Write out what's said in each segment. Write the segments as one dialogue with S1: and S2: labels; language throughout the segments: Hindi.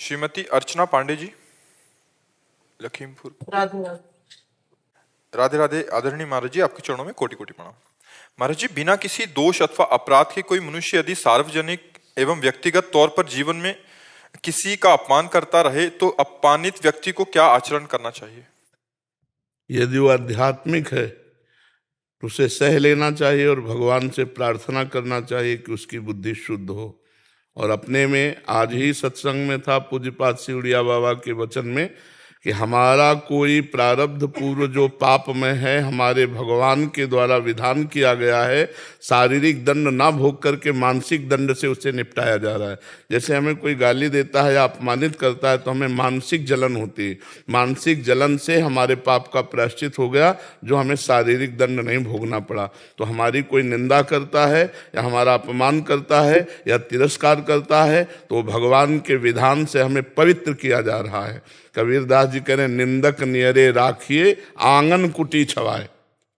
S1: श्रीमती अर्चना पांडे जी, लखीमपुर।
S2: राधे राधे।
S1: राधे राधे। आदरणीय महाराज जी, आपके चरणों में कोटि कोटि प्रणाम। महाराज जी, बिना किसी दोष अथवा अपराध के कोई मनुष्य यदि सार्वजनिक एवं व्यक्तिगत तौर पर जीवन में किसी का अपमान करता रहे तो अपमानित व्यक्ति को क्या आचरण करना चाहिए?
S3: यदि वो आध्यात्मिक है तो उसे सह लेना चाहिए और भगवान से प्रार्थना करना चाहिए कि उसकी बुद्धि शुद्ध हो। और अपने में आज ही सत्संग में था पूज्यपाद सिवड़िया बाबा के वचन में कि हमारा कोई प्रारब्ध पूर्व जो पाप में है, हमारे भगवान के द्वारा विधान किया गया है, शारीरिक दंड ना भोग करके मानसिक दंड से उसे निपटाया जा रहा है। जैसे हमें कोई गाली देता है या अपमानित करता है तो हमें मानसिक जलन होती है। मानसिक जलन से हमारे पाप का प्रायश्चित हो गया, जो हमें शारीरिक दंड नहीं भोगना पड़ा। तो हमारी कोई निंदा करता है या हमारा अपमान करता है या तिरस्कार करता है तो भगवान के विधान से हमें पवित्र किया जा रहा है। कबीरदास जी कह रहे निंदक नियरे राखिए आंगन कुटी छवाए।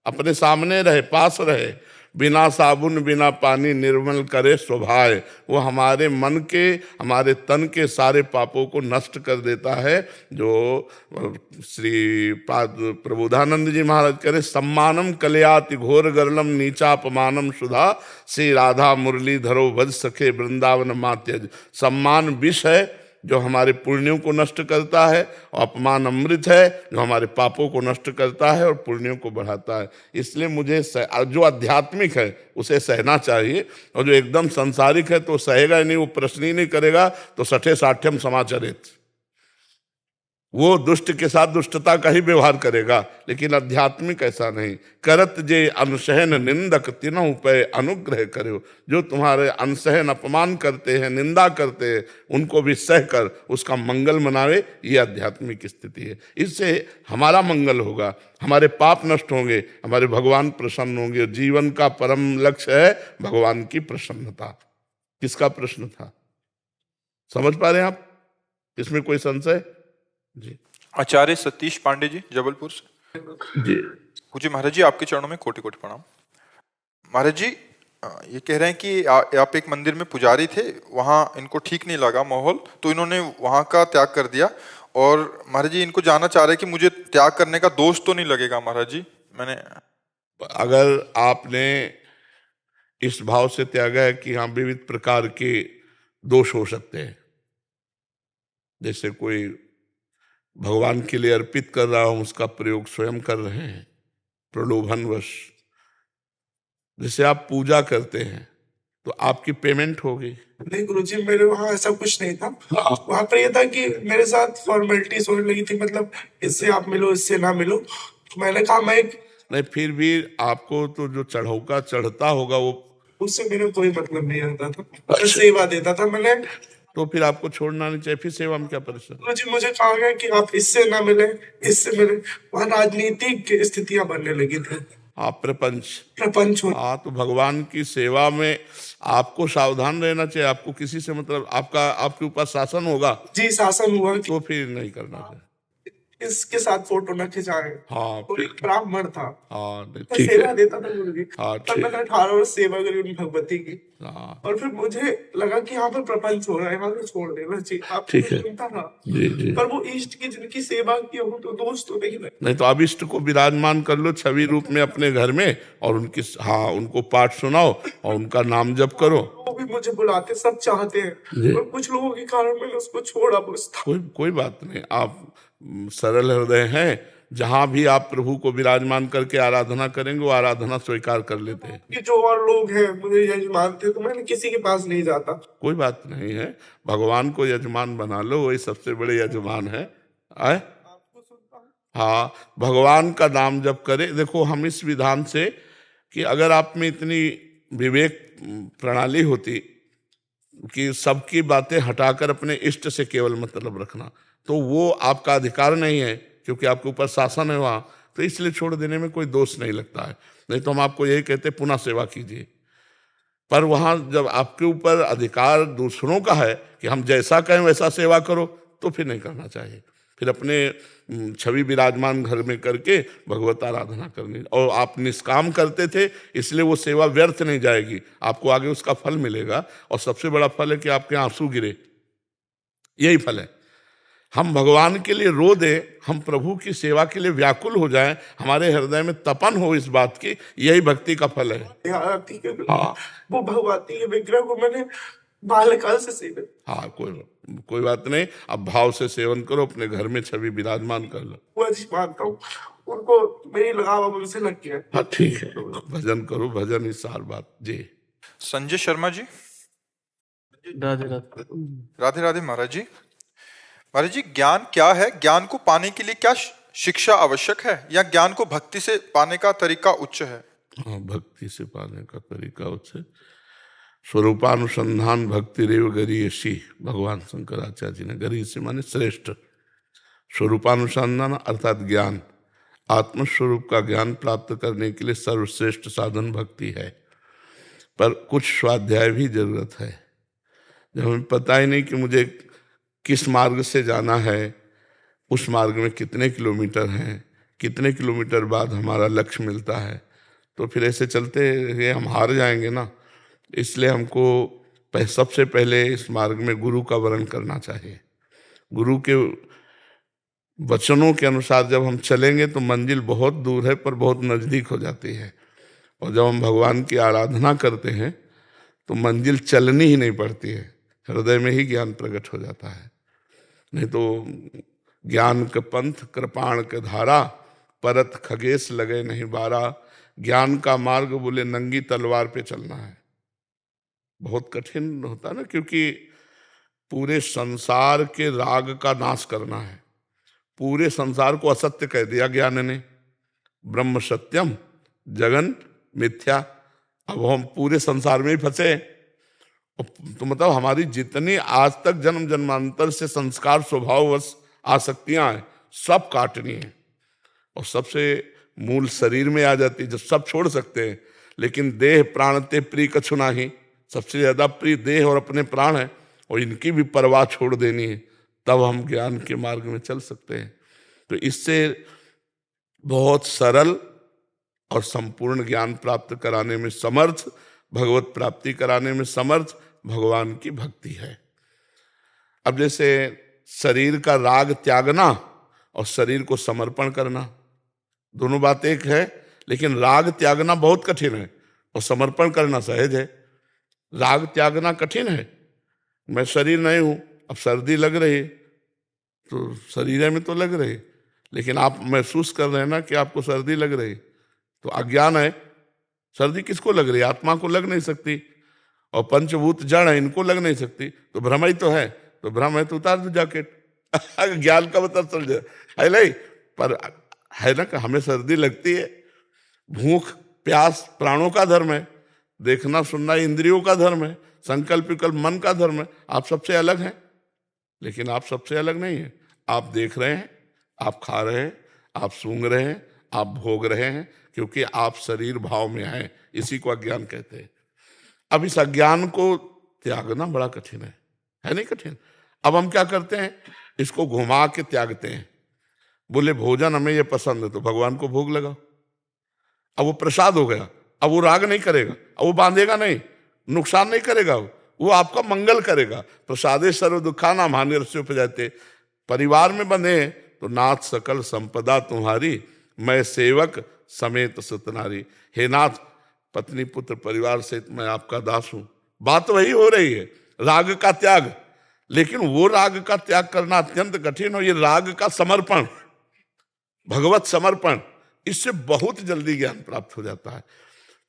S3: अपने सामने रहे, पास रहे, बिना साबुन बिना पानी निर्मल करे स्वभाव। वो हमारे मन के, हमारे तन के सारे पापों को नष्ट कर देता है। जो श्री प्रबोधानंद जी महाराज कह रहे सम्मानम कलयाति घोर गरलम नीचापमानम सुधा श्री राधा मुरली धरो भज सखे वृंदावन मात्यज। सम्मान विष है जो हमारे पुण्यों को नष्ट करता है, और अपमान अमृत है जो हमारे पापों को नष्ट करता है और पुण्यों को बढ़ाता है। इसलिए मुझे जो आध्यात्मिक है उसे सहना चाहिए, और जो एकदम सांसारिक है तो सहेगा ही नहीं, वो प्रश्न ही नहीं करेगा, तो सठे साठ्यम समाचरित, वो दुष्ट के साथ दुष्टता का ही व्यवहार करेगा। लेकिन आध्यात्मिक ऐसा नहीं। करत जे अनसहन निंदक तिनहु पे अनुग्रह करो। जो तुम्हारे अनसहन अपमान करते हैं, निंदा करते हैं, उनको भी सह कर उसका मंगल मनावे, ये आध्यात्मिक स्थिति है। इससे हमारा मंगल होगा, हमारे पाप नष्ट होंगे, हमारे भगवान प्रसन्न होंगे। जीवन का परम लक्ष्य है भगवान की प्रसन्नता। किसका प्रश्न था, समझ पा रहे हैं आप? इसमें कोई संशय जी?
S1: आचार्य सतीश पांडे जी, जबलपुर से।
S3: जी
S1: पूज्य महाराज जी, आपके चरणों में कोटि कोटि प्रणाम। महाराज जी, ये कह रहे हैं कि आप एक मंदिर में पुजारी थे, वहाँ इनको ठीक नहीं लगा माहौल, तो इन्होंने वहाँ का त्याग कर दिया। और महाराज जी इनको जानना चाह रहे हैं कि मुझे त्याग करने का दोष तो नहीं लगेगा? महाराज जी, मैंने
S3: अगर आपने इस भाव से त्यागा है कि हाँ विविध प्रकार के दोष हो सकते हैं, जैसे कोई भगवान के लिए अर्पित कर रहा हूं, उसका प्रयोग स्वयं कर रहे हैं प्रलोभनवश। जैसे आप पूजा करते हैं तो आपकी पेमेंट होगी।
S2: नहीं गुरुजी, मेरे वहाँ ऐसा कुछ नहीं था। वहाँ पर यह था कि मेरे साथ फॉर्मेलिटीज होने लगी थी, मतलब इससे आप मिलो, इससे ना मिलो। तो मैंने कहा मैं
S3: नहीं, फिर भी आपको तो जो चढ़ौका चढ़ता होगा वो,
S2: उससे मेरा कोई मतलब नहीं रहता था। मैं सेवा देता था मैंने।
S3: तो फिर आपको छोड़ना नहीं चाहिए। फिर सेवा में क्या परेशान?
S2: गुरुजी मुझे कहा गया कि आप इससे ना मिले, इससे मिले। वहाँ राजनीतिक स्थितियां बनने लगी थी।
S3: आप
S2: प्रपंच हो।
S3: हाँ, तो भगवान की सेवा में आपको सावधान रहना चाहिए। आपको किसी से मतलब आपके ऊपर शासन होगा।
S2: जी शासन हुआ।
S3: तो फिर नहीं करना चाहिए।
S2: इसके साथ फोटो न खिंचाए।
S3: हाँ,
S2: वो एक ब्राह्मण था।
S3: हाँ
S2: मैं
S3: ठीक
S2: सेवा
S3: है।
S2: देता था गुरुजी।
S3: हाँ
S2: पर
S3: ठीक।
S2: मैंने 18 वर्ष सेवा करी उन भगवती की।
S3: हाँ
S2: और फिर मुझे लगा कि यहाँ पर प्रपंच हो रहा है, यहाँ से छोड़ देना चाहिए। आप
S3: ठीक है।
S2: सुनता था
S3: जी जी।
S2: पर वो इष्ट की जिनकी सेवा की हो तो दोष तो नहीं लगे।
S3: नहीं तो आप इष्ट को विराजमान कर लो छवि रूप में अपने घर में, और उनकी हाँ उनको पाठ सुनाओ और उनका नाम जप करो।
S2: वो भी मुझे बुलाते, सब चाहते हैं, पर कुछ लोगों के कारण मैंने उसको छोड़ा।
S3: कोई बात नहीं। आप सरल हृदय हैं। जहां भी आप प्रभु को विराजमान करके आराधना करेंगे वो आराधना स्वीकार कर लेते हैं।
S2: कि जो और लोग हैं मुझे यजमान थे, तो मैंने किसी के पास नहीं जाता।
S3: कोई बात नहीं है, भगवान को यजमान बना लो, वही सबसे बड़े यजमान है। आए हाँ, भगवान का नाम जप करे। देखो हम इस विधान से कि अगर आप में इतनी विवेक प्रणाली होती कि सबकी बातें हटाकर अपने इष्ट से केवल मतलब रखना, तो वो आपका अधिकार नहीं है, क्योंकि आपके ऊपर शासन है वहाँ। तो इसलिए छोड़ देने में कोई दोष नहीं लगता है। नहीं तो हम आपको यही कहते पुनः सेवा कीजिए। पर वहाँ जब आपके ऊपर अधिकार दूसरों का है कि हम जैसा कहें वैसा सेवा करो, तो फिर नहीं करना चाहिए। फिर अपने छवि विराजमान घर में करके भगवत आराधना करनी। और आप निष्काम करते थे, इसलिए वो सेवा व्यर्थ नहीं जाएगी, आपको आगे उसका फल मिलेगा। और सबसे बड़ा फल है कि आपके आंसू गिरे। यही फल है। हम भगवान के लिए रो दे, हम प्रभु की सेवा के लिए व्याकुल हो जाएं, हमारे हृदय में तपन हो इस बात की, यही भक्ति का फल है।
S2: आरती के
S3: हाँ
S2: वो भगवती के विग्रह को मैंने बाल्यकाल से सेवन।
S3: हाँ, कोई बात नहीं, अब भाव से सेवन करो, अपने घर में छवि विराजमान कर लो।
S2: वो जी मानता हूँ, उनको मेरी लगाव अब उनसे लग गया।
S3: हाँ ठीक है, भजन करो, भजन ही सार बात जी।
S1: संजय शर्मा जी।
S4: राधे राधे।
S1: राधे राधे महाराज जी। महाराज जी, ज्ञान क्या है? ज्ञान को पाने के लिए क्या शिक्षा आवश्यक है, या ज्ञान को भक्ति से पाने का तरीका उच्च है?
S3: हाँ, भक्ति से पाने का तरीका उच्च है। स्वरूपानुसंधान भक्ति रेव गरीयसी, भगवान शंकराचार्य जी ने, गरीयसी माने श्रेष्ठ। स्वरूपानुसंधान अर्थात ज्ञान, आत्मस्वरूप का ज्ञान प्राप्त करने के लिए सर्वश्रेष्ठ साधन भक्ति है। पर कुछ स्वाध्याय भी जरूरत है। जब हमें पता ही नहीं कि मुझे किस मार्ग से जाना है, उस मार्ग में कितने किलोमीटर हैं, कितने किलोमीटर बाद हमारा लक्ष्य मिलता है, तो फिर ऐसे चलते हुए हम हार जाएंगे ना। इसलिए हमको सबसे पहले इस मार्ग में गुरु का वर्ण करना चाहिए। गुरु के वचनों के अनुसार जब हम चलेंगे तो मंजिल बहुत दूर है पर बहुत नजदीक हो जाती है। और जब हम भगवान की आराधना करते हैं तो मंजिल चलनी ही नहीं पड़ती है, हृदय में ही ज्ञान प्रकट हो जाता है। नहीं तो ज्ञान के पंथ कृपाण के धारा, परत खगेश लगे नहीं बारा। ज्ञान का मार्ग बोले नंगी तलवार पे चलना है, बहुत कठिन होता है ना, क्योंकि पूरे संसार के राग का नाश करना है। पूरे संसार को असत्य कह दिया ज्ञान ने, ब्रह्म सत्यम जगन मिथ्या। अब हम पूरे संसार में ही फंसे। तो मतलब हमारी जितनी आज तक जन्म जन्मांतर से संस्कार स्वभाववश आसक्तियां हैं, सब काटनी है। और सबसे मूल शरीर में आ जाती है, जब सब छोड़ सकते हैं। लेकिन देह प्राण ते प्रिय कछु नाही, सबसे ज्यादा प्रिय देह और अपने प्राण है, और इनकी भी परवाह छोड़ देनी है, तब हम ज्ञान के मार्ग में चल सकते हैं। तो इससे बहुत सरल और संपूर्ण ज्ञान प्राप्त कराने में समर्थ, भगवत प्राप्ति कराने में समर्थ भगवान की भक्ति है। अब जैसे शरीर का राग त्यागना और शरीर को समर्पण करना, दोनों बात एक है, लेकिन राग त्यागना बहुत कठिन है और समर्पण करना सहज है। राग त्यागना कठिन है। मैं शरीर नहीं हूं, अब सर्दी लग रही तो शरीर में तो लग रही, लेकिन आप महसूस कर रहे हैं ना कि आपको सर्दी लग रही, तो अज्ञान है। सर्दी किसको लग रही है? आत्मा को लग नहीं सकती। और पंचभूत जड़ है, इनको लग नहीं सकती, तो भ्रम ही तो है। तो भ्रम है तो उतार दो जैकेट, ज्ञान का पता चल जाए, है नहीं? पर है ना कि हमें सर्दी लगती है। भूख प्यास प्राणों का धर्म है, देखना सुनना इंद्रियों का धर्म है, संकल्प विकल्प मन का धर्म है। आप सबसे अलग हैं, लेकिन आप सबसे अलग नहीं हैं। आप देख रहे हैं, आप खा रहे हैं, आप सूंघ रहे हैं, आप भोग रहे हैं, क्योंकि आप शरीर भाव में हैं। इसी को अज्ञान कहते हैं। अब इस अज्ञान को त्यागना बड़ा कठिन है नहीं कठिन? अब हम क्या करते हैं, इसको घुमा के त्यागते हैं। बोले भोजन हमें ये पसंद है तो भगवान को भोग लगाओ, अब वो प्रसाद हो गया, अब वो राग नहीं करेगा, अब वो बांधेगा नहीं, नुकसान नहीं करेगा, वो आपका मंगल करेगा। प्रसादे सर्व दुखाना महानिरस्य उपजाते। परिवार में बंधे तो नाथ सकल संपदा तुम्हारी, मैं सेवक समेत सतनारी। हे नाथ, पत्नी पुत्र परिवार सहित मैं आपका दास हूं। बात वही हो रही है, राग का त्याग। लेकिन वो राग का त्याग करना अत्यंत कठिन, और ये राग का समर्पण, भगवत समर्पण, इससे बहुत जल्दी ज्ञान प्राप्त हो जाता है।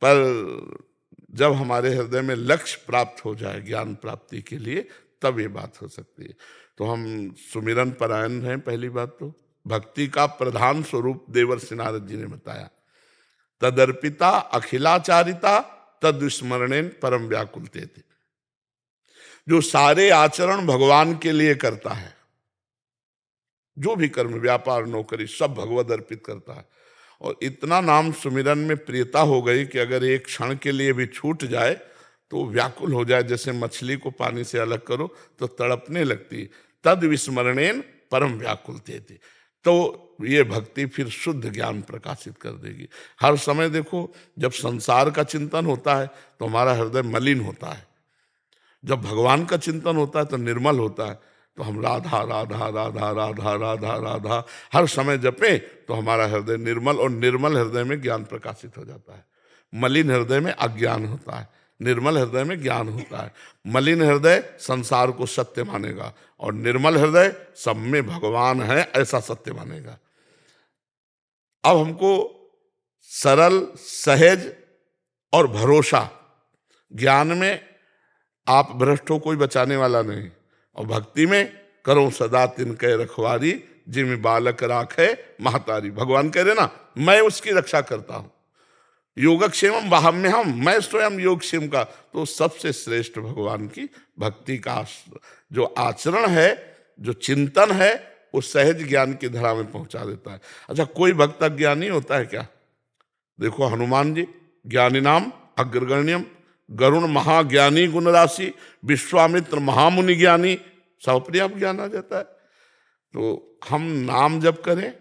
S3: पर जब हमारे हृदय में लक्ष्य प्राप्त हो जाए ज्ञान प्राप्ति के लिए, तब ये बात हो सकती है। तो हम सुमिरन परायण हैं। पहली बात तो भक्ति का प्रधान स्वरूप देवर्षि नारद जी ने बताया, तदर्पिता अखिलाचारिता तद स्मरणेन परम व्याकुलते थे। जो सारे आचरण भगवान के लिए करता है, जो भी कर्म व्यापार नौकरी सब भगवत अर्पित करता है, और इतना नाम सुमिरन में प्रियता हो गई कि अगर एक क्षण के लिए भी छूट जाए तो व्याकुल हो जाए। जैसे मछली को पानी से अलग करो तो तड़पने लगती, तद विस्मरणेन परम व्याकुलते थे। तो ये भक्ति फिर शुद्ध ज्ञान प्रकाशित कर देगी। हर समय देखो, जब संसार का चिंतन होता है तो हमारा हृदय मलिन होता है, जब भगवान का चिंतन होता है तो निर्मल होता है। तो हम राधा राधा राधा राधा राधा राधा हर समय जपें तो हमारा हृदय निर्मल, और निर्मल हृदय में ज्ञान प्रकाशित हो जाता है। मलिन हृदय में अज्ञान होता है, निर्मल हृदय में ज्ञान होता है। मलिन हृदय संसार को सत्य मानेगा और निर्मल हृदय सब में भगवान है ऐसा सत्य मानेगा। अब हमको सरल, सहज और भरोसा, ज्ञान में आप भ्रष्ट हो कोई बचाने वाला नहीं, और भक्ति में करो सदा तिनके रखवारी, जिम बालक राखे महतारी। भगवान कह रहे ना, मैं उसकी रक्षा करता हूं। योगक्षेमम वाहम्यहम, मैं स्वयं योगक्षेम का। तो सबसे श्रेष्ठ भगवान की भक्ति का जो आचरण है, जो चिंतन है, वो सहज ज्ञान की धरा में पहुंचा देता है। अच्छा, कोई भक्त अज्ञानी होता है क्या? देखो हनुमान जी, ज्ञानी नाम अग्रगण्यम, गरुण महाज्ञानी गुण राशि, विश्वामित्र महामुनि ज्ञानी, सब पर्याप्त ज्ञान आ जाता है। तो हम नाम जप करें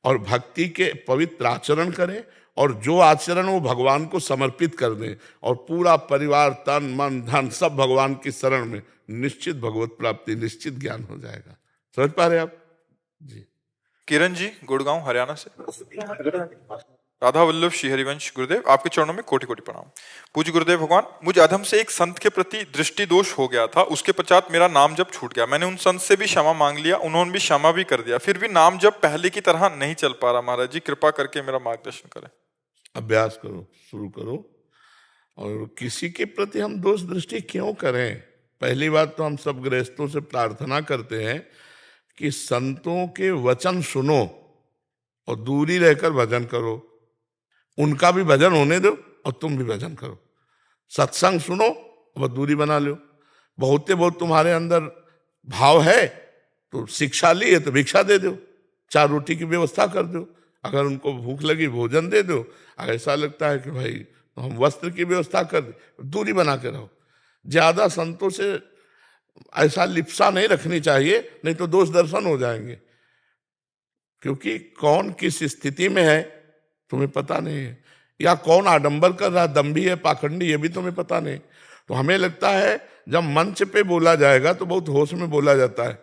S3: और भक्ति के पवित्र आचरण करें, और जो आचरण वो भगवान को समर्पित कर दें, और पूरा परिवार, तन मन धन सब भगवान की शरण में, निश्चित भगवत प्राप्ति, निश्चित ज्ञान हो जाएगा। समझ पा रहे आप जी?
S1: किरण जी, गुड़गांव हरियाणा से। राधा वल्लभ श्री हरिवंश गुरुदेव, आपके चरणों में कोटि कोटि प्रणाम। पूज्य गुरुदेव भगवान, मुझ अधम से एक संत के प्रति दृष्टि दोष हो गया था, उसके पश्चात मेरा नाम जप छूट गया। मैंने उन संत से भी क्षमा मांग लिया, उन्होंने भी क्षमा भी कर दिया, फिर भी नाम जप पहले की तरह नहीं चल पा रहा। महाराज जी कृपा करके मेरा मार्गदर्शन करें।
S3: अभ्यास करो, शुरू करो। और किसी के प्रति हम दोष दृष्टि क्यों करें? पहली बात तो हम सब गृहस्थों से प्रार्थना करते हैं कि संतों के वचन सुनो और दूरी रहकर भजन करो। उनका भी भजन होने दो और तुम भी भजन करो। सत्संग सुनो और दूरी बना लो। बहुत तुम्हारे अंदर भाव है तो शिक्षा ली है तो भिक्षा दे दो, 4 रोटी की व्यवस्था कर दो। अगर उनको भूख लगी भोजन दे दो। अगर ऐसा लगता है कि भाई तो हम वस्त्र की व्यवस्था कर दे, दूरी बना के रहो। ज्यादा संतों से ऐसा लिप्सा नहीं रखनी चाहिए, नहीं तो दोष दर्शन हो जाएंगे। क्योंकि कौन किस स्थिति में है तुम्हें पता नहीं है, या कौन आडंबर कर रहा, दम्भी है, पाखंडी, ये भी तुम्हें पता नहीं। तो हमें लगता है जब मंच पे बोला जाएगा तो बहुत होश में बोला जाता है।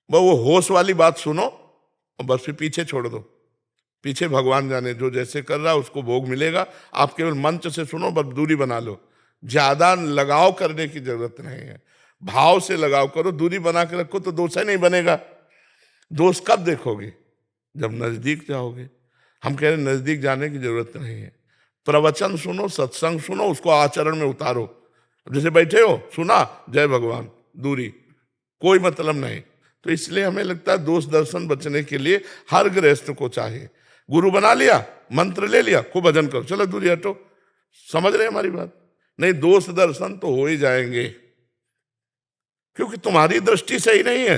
S3: वो होश वाली बात सुनो और बस फिर पीछे छोड़ दो। पीछे भगवान जाने, जो जैसे कर रहा है उसको भोग मिलेगा। आप केवल मंच से सुनो, बस दूरी बना लो। ज्यादा लगाव करने की जरूरत नहीं है, भाव से लगाव करो, दूरी बना के रखो तो दोष ही नहीं बनेगा। दोष कब देखोगे? जब नजदीक जाओगे। हम कह रहे नजदीक जाने की जरूरत नहीं है। प्रवचन सुनो, सत्संग सुनो, उसको आचरण में उतारो। जैसे बैठे हो, सुना, जय भगवान, दूरी, कोई मतलब नहीं। तो इसलिए हमें लगता है दोष दर्शन बचने के लिए हर गृहस्थ को चाहिए, गुरु बना लिया, मंत्र ले लिया, खूब भजन करो, चलो दूरी हटो। समझ रहे हमारी बात? नहीं, दोष दर्शन तो हो ही जाएंगे, क्योंकि तुम्हारी दृष्टि सही नहीं है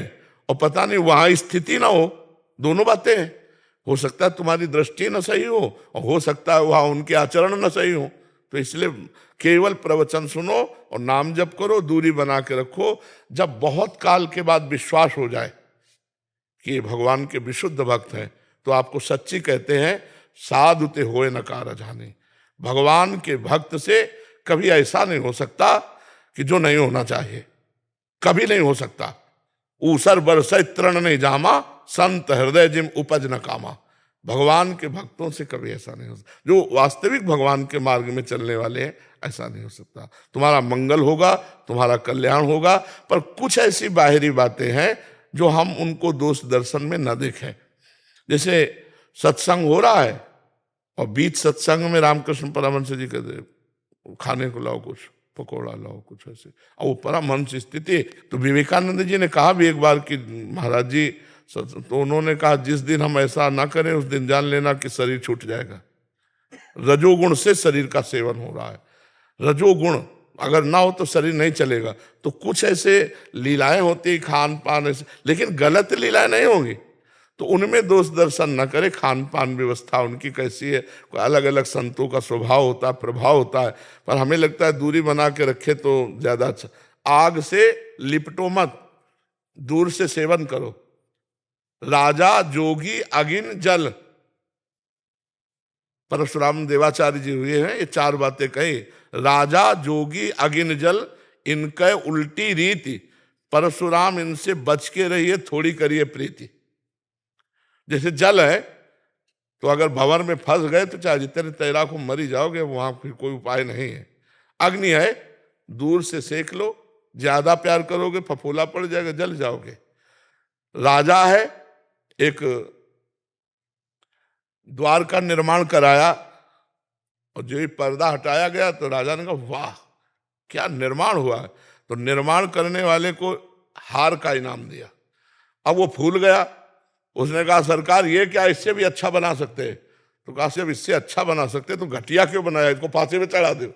S3: और पता नहीं वहां स्थिति ना हो। दोनों बातें हैं। हो सकता है तुम्हारी दृष्टि न सही हो और हो सकता है वहां उनके आचरण न सही हो। तो इसलिए केवल प्रवचन सुनो और नाम जप करो, दूरी बना के रखो। जब बहुत काल के बाद विश्वास हो जाए कि ये भगवान के विशुद्ध भक्त हैं, तो आपको सच्ची कहते हैं, साधु ते होए नकार जाने। भगवान के भक्त से कभी ऐसा नहीं हो सकता कि जो नहीं होना चाहिए, कभी नहीं हो सकता। ऊसर बरसै तृण नहीं जामा, संत हृदय जिम उपज न कामा। भगवान के भक्तों से कभी ऐसा नहीं हो सकता। जो वास्तविक भगवान के मार्ग में चलने वाले हैं, ऐसा नहीं हो सकता। तुम्हारा मंगल होगा, तुम्हारा कल्याण होगा, पर कुछ ऐसी बाहरी बातें हैं जो हम उनको दोष दर्शन में न देखें। जैसे सत्संग हो रहा है और बीच सत्संग में रामकृष्ण परमहंस जी कहते खाने को लाओ, कुछ पकौड़ा लाओ, कुछ ऐसे, और वो परमहंस स्थिति। तो विवेकानंद जी ने कहा भी एक बार कि महाराज जी, तो उन्होंने कहा जिस दिन हम ऐसा ना करें उस दिन जान लेना कि शरीर छूट जाएगा। रजोगुण से शरीर का सेवन हो रहा है। रजोगुण अगर ना हो तो शरीर नहीं चलेगा। तो कुछ ऐसे लीलाएं होती, खान पान ऐसे, लेकिन गलत लीलाएं नहीं होंगी, तो उनमें दोष दर्शन न करे। खान पान व्यवस्था उनकी कैसी है, अलग अलग संतों का स्वभाव होता है, प्रभाव होता है, पर हमें लगता है दूरी बना के रखे तो ज्यादा अच्छा। आग से लिपटो मत, दूर से सेवन करो। राजा जोगी अगिन जल, परशुराम देवाचार्य जी हुए हैं, ये 4 बातें कही। राजा जोगी अगिन जल, इनके उल्टी रीति, परशुराम इनसे बच के रहिए, थोड़ी करिए प्रीति। जैसे जल है, तो अगर भंवर में फंस गए तो चाहे जितने तैराक हो मर ही जाओगे, वहां फिर कोई उपाय नहीं है। अग्नि है, दूर से सेक लो, ज्यादा प्यार करोगे फफोला पड़ जाएगा, जल जाओगे। राजा है, एक द्वार का निर्माण कराया और जो ही पर्दा हटाया गया तो राजा ने कहा वाह क्या निर्माण हुआ है, तो निर्माण करने वाले को हार का इनाम दिया। अब वो फूल गया, उसने कहा सरकार ये क्या, इससे भी अच्छा बना सकते हैं। तो कहा सिर्फ इससे अच्छा बना सकते तो घटिया क्यों बनाया, इसको फांसी में चढ़ा दो।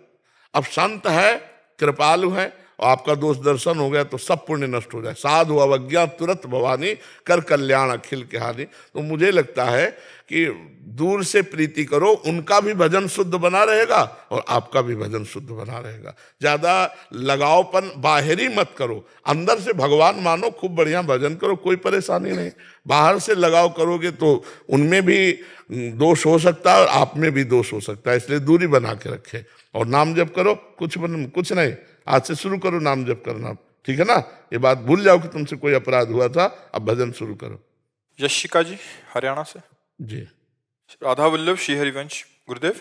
S3: अब संत है, कृपालु है, और आपका दोष दर्शन हो गया तो सब पुण्य नष्ट हो जाए। साधु अवज्ञा तुरंत भवानी, कर कल्याण अखिल के हानि। तो मुझे लगता है कि दूर से प्रीति करो, उनका भी भजन शुद्ध बना रहेगा और आपका भी भजन शुद्ध बना रहेगा। ज्यादा लगावपन बाहरी मत करो, अंदर से भगवान मानो, खूब बढ़िया भजन करो, कोई परेशानी नहीं। बाहर से लगाव करोगे तो उनमें भी दोष हो सकता है और आप में भी दोष हो सकता है, इसलिए दूरी बना के रखे। और नाम जप करो, कुछ नहीं, आज से शुरू करो नाम जप करना, ठीक है ना। ये बात भूल जाओ कि तुमसे कोई अपराध हुआ था, अब भजन शुरू करो।
S1: यशिका जी हरियाणा से।
S3: जी
S1: राधा वल्लभ श्री हरिवंश गुरुदेव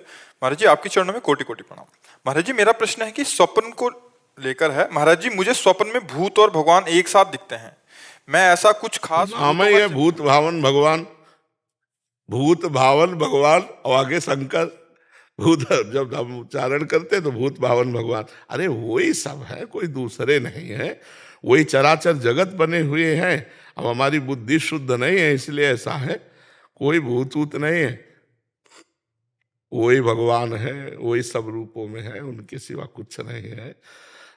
S1: महाराज जी, आपके चरणों में कोटि कोटि प्रणाम। महाराज जी मेरा प्रश्न है कि स्वप्न को लेकर है। महाराज जी मुझे स्वप्न में भूत और भगवान एक साथ दिखते हैं, मैं ऐसा कुछ खास
S3: हमें ये भूत भावन भगवान, भूत भावन भगवान और आगे शंकर, भूत जब हम उच्चारण करते तो भूत भावन भगवान, अरे वही सब है, कोई दूसरे नहीं है, वही चराचर जगत बने हुए हैं। अब हमारी बुद्धि शुद्ध नहीं है इसलिए ऐसा है, कोई भूत ऊत नहीं है, वही भगवान है, वही सब रूपों में है, उनके सिवा कुछ नहीं है।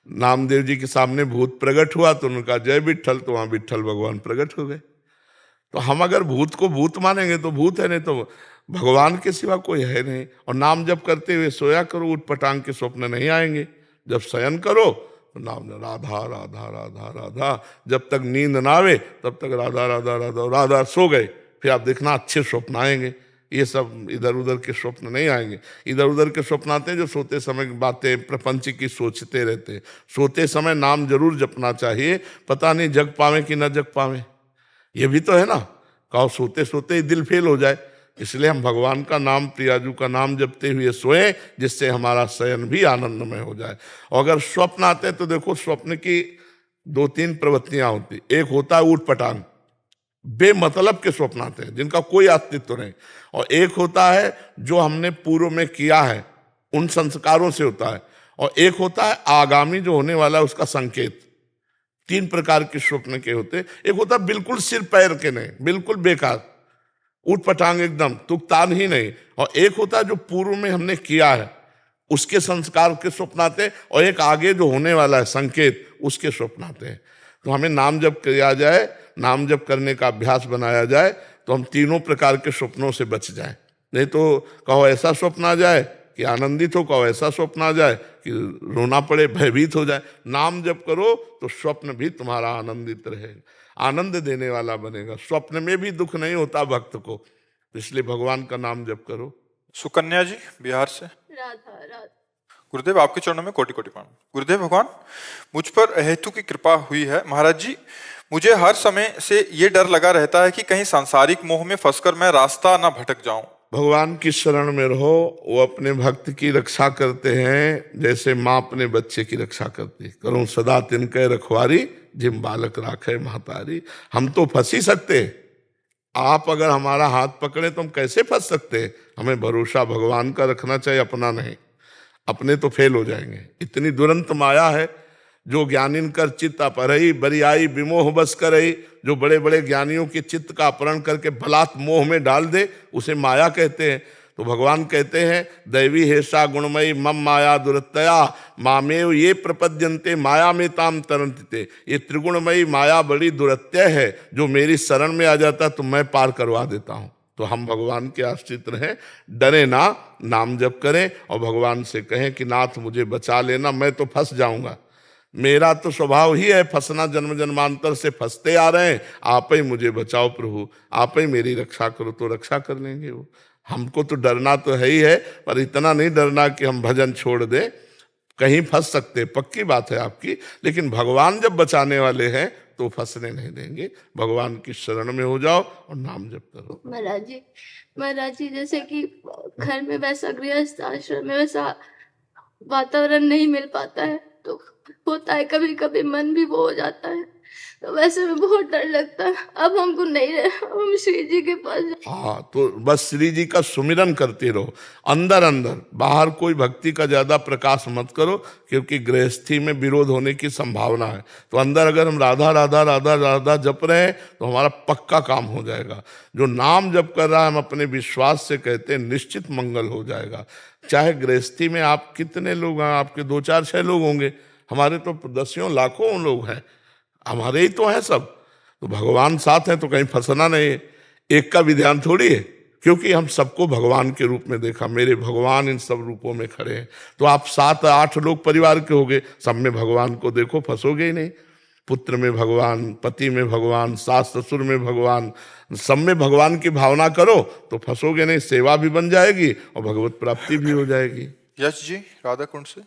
S3: नामदेव जी के सामने भूत प्रकट हुआ तो उनका जय विठ्ठल, तो वहां विठ्ठल भगवान प्रकट हो गए। तो हम अगर भूत को भूत मानेंगे तो भूत है, नहीं तो भगवान के सिवा कोई है नहीं। और नाम जप करते हुए सोया करो, उठ पटांग के स्वप्न नहीं आएंगे। जब शयन करो तो नाम राधा राधा राधा राधा, जब तक नींद ना आवे तब तक राधा राधा राधा राधा, सो गए फिर आप देखना अच्छे स्वप्न आएंगे। ये सब इधर उधर के स्वप्न नहीं आएंगे। इधर उधर के स्वप्न आते हैं जो सोते समय बातें प्रपंच की सोचते रहते हैं। सोते समय नाम जरूर जपना चाहिए, पता नहीं जग पावे कि न जग पावे, ये भी तो है ना, कहो सोते सोते ही दिल फेल हो जाए। इसलिए हम भगवान का नाम, प्रियाजू का नाम जपते हुए सोएं, जिससे हमारा शयन भी आनंदमय हो जाए। और अगर स्वप्न आते हैं तो देखो, स्वप्न की 2-3 प्रवृत्तियां होती। एक होता है ऊट पटांग, बेमतलब के स्वप्न आते हैं जिनका कोई अस्तित्व नहीं। और एक होता है जो हमने पूर्व में किया है उन संस्कारों से होता है। और एक होता है आगामी जो होने वाला है उसका संकेत। 3 प्रकार के स्वप्न के होते। एक होता है बिल्कुल सिर पैर के नहीं, बिल्कुल बेकार, ऊट पटांग एकदम, तुकतान ही नहीं। और एक होता है जो पूर्व में हमने किया है उसके संस्कार के स्वप्न आते हैं। और एक आगे जो होने वाला है संकेत, उसके स्वप्न आते हैं। तो हमें नाम जप किया जाए, नाम जप करने का अभ्यास बनाया जाए तो हम तीनों प्रकार के स्वप्नों से बच जाए। नहीं तो कहो ऐसा स्वप्न आ जाए कि आनंदित हो, कहो ऐसा स्वप्न आ जाए कि रोना पड़े, भयभीत हो जाए। नाम जप करो तो स्वप्न भी तुम्हारा आनंदित रहेगा, आनंद देने वाला बनेगा। स्वप्न में भी दुख नहीं होता भक्त को, इसलिए भगवान का नाम जप करो।
S1: सुकन्या जी बिहार से।
S5: राधा राधा।
S1: गुरुदेव आपके चरणों में कोटि कोटि प्रणाम। गुरुदेव भगवान, मुझ पर अहेतु की कृपा हुई है। महाराज जी मुझे हर समय से ये डर लगा रहता है कि कहीं सांसारिक मोह में फंसकर मैं रास्ता ना भटक जाऊं।
S3: भगवान की शरण में रहो, वो अपने भक्त की रक्षा करते हैं जैसे माँ अपने बच्चे की रक्षा करती। करूं सदा तिनके रखवारी, जिम बालक राखे महतारी। हम तो फंस ही सकते हैं, आप अगर हमारा हाथ पकड़े तो हम कैसे फंस सकते हैं। हमें भरोसा भगवान का रखना चाहिए, अपना नहीं। अपने तो फेल हो जाएंगे। इतनी दुरंत माया है, जो ज्ञानिन कर चित्त अपहरई, बरियाई विमोह बस करई। जो बड़े बड़े ज्ञानियों के चित्त का अपहरण करके बलात् मोह में डाल दे, उसे माया कहते हैं। तो भगवान कहते हैं दैवी हेषा गुणमयी मम माया दुरतया, मामेव ये प्रपद्यन्ते माया में ताम तरंते। ये त्रिगुणमयी माया बड़ी दुरत्य है, जो मेरी शरण में आ जाता तो मैं पार करवा देता हूँ। तो हम भगवान के आश्रित रहें, डरे ना, नाम जप करें और भगवान से कहें कि नाथ मुझे बचा लेना, मैं तो फंस जाऊंगा। मेरा तो स्वभाव ही है फंसना, जन्म जन्मांतर से फंसते आ रहे हैं। आप ही मुझे बचाओ प्रभु, आप ही मेरी रक्षा करो, तो रक्षा कर लेंगे वो। हमको तो डरना तो है ही है, पर इतना नहीं डरना कि हम भजन छोड़ दें। कहीं फंस सकते, पक्की बात है आपकी, लेकिन भगवान जब बचाने वाले हैं तो फंसने नहीं देंगे। भगवान की शरण में हो जाओ और नाम जप करो।
S5: महाराज जी जैसे कि घर में वैसा गृहस्थ आश्रम में वैसा वातावरण नहीं मिल पाता है, तो होता है कभी कभी मन भी वो हो जाता है, तो वैसे में बहुत डर लगता है। अब हमको नहीं रहे, हम श्री जी के पास
S3: हाँ, तो बस श्री जी का सुमिरन करते रहो अंदर अंदर, बाहर कोई भक्ति का ज्यादा प्रकाश मत करो, क्योंकि गृहस्थी में विरोध होने की संभावना है। तो अंदर अगर हम राधा राधा राधा राधा जप रहे हैं तो हमारा पक्का काम हो जाएगा। जो नाम जप कर रहा है, हम अपने विश्वास से कहते हैं निश्चित मंगल हो जाएगा। चाहे गृहस्थी में आप कितने लोग हैं, आपके 2 4 6 लोग होंगे, हमारे तो दसियों लाखों लोग हैं, हमारे ही तो हैं सब। तो भगवान साथ हैं तो कहीं फंसना नहीं है। एक का भी ध्यान थोड़ी है, क्योंकि हम सबको भगवान के रूप में देखा, मेरे भगवान इन सब रूपों में खड़े हैं। तो आप 7 8 लोग परिवार के होगे, सब में भगवान को देखो, फंसोगे ही नहीं। पुत्र में भगवान, पति में भगवान, सास ससुर में भगवान, सब में भगवान की भावना करो तो फंसोगे नहीं। सेवा भी बन जाएगी और भगवत प्राप्ति भी हो जाएगी।
S1: यश जी राधा कुंड से,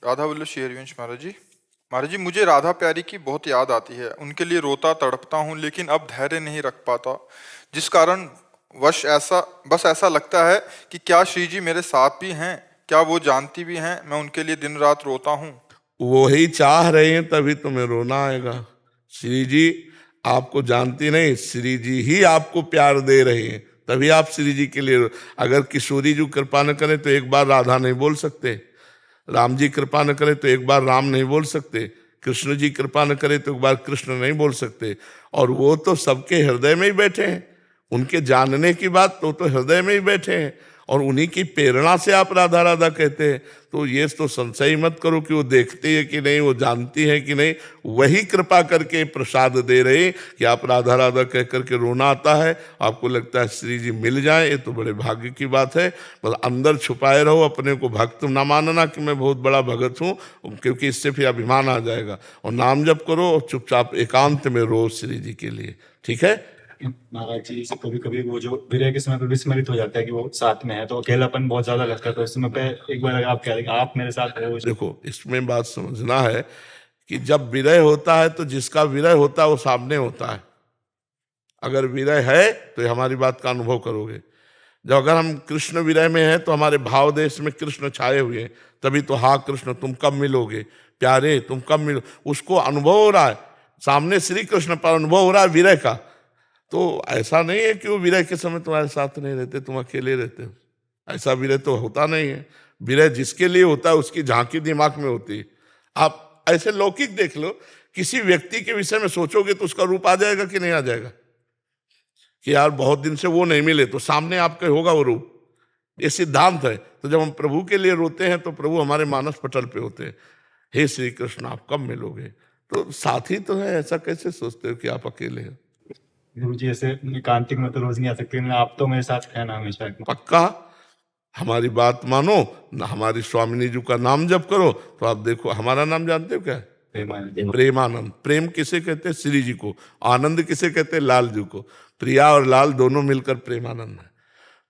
S1: राधा वल्लभ शेरवंश महाराज जी मुझे राधा प्यारी की बहुत याद आती है, उनके लिए रोता तड़पता हूँ, लेकिन अब धैर्य नहीं रख पाता, जिस कारण बस ऐसा लगता है कि क्या श्री जी मेरे साथ भी हैं, क्या वो जानती भी हैं मैं उनके लिए दिन रात रोता हूँ।
S3: वो ही चाह रहे हैं तभी तुम्हें रोना आएगा। श्री जी आपको जानती नहीं, श्री जी ही आपको प्यार दे रहे हैं, तभी आप श्री जी के लिए। अगर किशोरी जी कृपा न करे तो एक बार राधा नहीं बोल सकते, राम जी कृपा न करे तो एक बार राम नहीं बोल सकते, कृष्ण जी कृपा न करे तो एक बार कृष्ण नहीं बोल सकते। और वो तो सबके हृदय में ही बैठे हैं, उनके जानने की बात तो हृदय में ही बैठे हैं, और उन्हीं की प्रेरणा से आप राधा राधा कहते हैं। तो ये तो संशय मत करो कि वो देखती है कि नहीं, वो जानती है कि नहीं, वही कृपा करके प्रसाद दे रहे कि आप राधा राधा कह करके रोना आता है, आपको लगता है श्री जी मिल जाए, ये तो बड़े भाग्य की बात है। बस अंदर छुपाए रहो, अपने को भक्त ना मानना कि मैं बहुत बड़ा भगत हूँ, क्योंकि इससे फिर अभिमान आ जाएगा। और नाम जप करो और चुपचाप एकांत में रो श्री जी के लिए, ठीक है।
S6: महाराज जी से कभी कभी वो जो विरह के समय पर विस्मरित हो जाता है कि वो साथ में है, तो अकेलापन बहुत ज्यादा लगता है। तो इस समय पे एक बार अगर आप कह रहे हैं आप मेरे साथ हो।
S3: देखो, इसमें बात समझना है कि जब विरह होता है तो जिसका विरह होता है वो सामने होता है। अगर विरह है तो हमारी बात का अनुभव करोगे। जब अगर हम कृष्ण विरह में हैं तो हमारे भाव देश में कृष्ण छाए हुए हैं, तभी तो हाँ कृष्ण तुम कब मिलोगे, प्यारे तुम कब मिलो, उसको अनुभव हो रहा है, सामने श्री कृष्ण पर अनुभव हो रहा है विरह का। तो ऐसा नहीं है कि वो विरह के समय तुम्हारे साथ नहीं रहते, तुम अकेले रहते हो, ऐसा विरह तो होता नहीं है। विरह जिसके लिए होता है उसकी झांकी दिमाग में होती है। आप ऐसे लौकिक देख लो, किसी व्यक्ति के विषय में सोचोगे तो उसका रूप आ जाएगा कि नहीं आ जाएगा, कि यार बहुत दिन से वो नहीं मिले तो सामने आपके होगा वो रूप, ये सिद्धांत है। तो जब हम प्रभु के लिए रोते हैं तो प्रभु हमारे मानस पटल पे होते हैं, हे श्री कृष्ण आप कब मिलोगे, तो साथी तो है, ऐसा कैसे सोचते हो कि आप अकेले हो।
S6: गुरु जी ऐसे कांतिक में तो रोज नहीं आ सकते, आप तो मेरे साथ है ना हमेशा।
S3: पक्का हमारी बात मानो ना, हमारी स्वामिनी जी का नाम जप करो तो आप देखो। हमारा नाम जानते हो क्या है? प्रेमानंद। प्रेम किसे कहते हैं? श्री जी को। आनंद किसे कहते हैं? लाल जी को। प्रिया और लाल दोनों मिलकर प्रेमानंद है।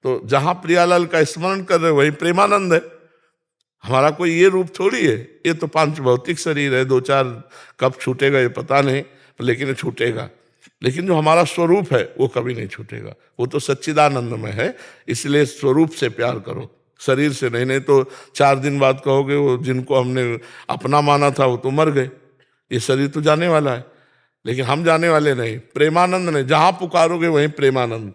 S3: तो जहां प्रियालाल का स्मरण कर रहे वही प्रेमानंद है। हमारा कोई ये रूप थोड़ी है, ये तो 5 भौतिक शरीर है, 2 4 कब छूटेगा ये पता नहीं, लेकिन ये छूटेगा। लेकिन जो हमारा स्वरूप है वो कभी नहीं छूटेगा, वो तो सच्चिदानंद में है। इसलिए स्वरूप से प्यार करो, शरीर से नहीं। नहीं तो 4 दिन बाद कहोगे वो जिनको हमने अपना माना था वो तो मर गए, ये शरीर तो जाने वाला है, लेकिन हम जाने वाले नहीं। प्रेमानंद ने जहां पुकारोगे वहीं प्रेमानंद।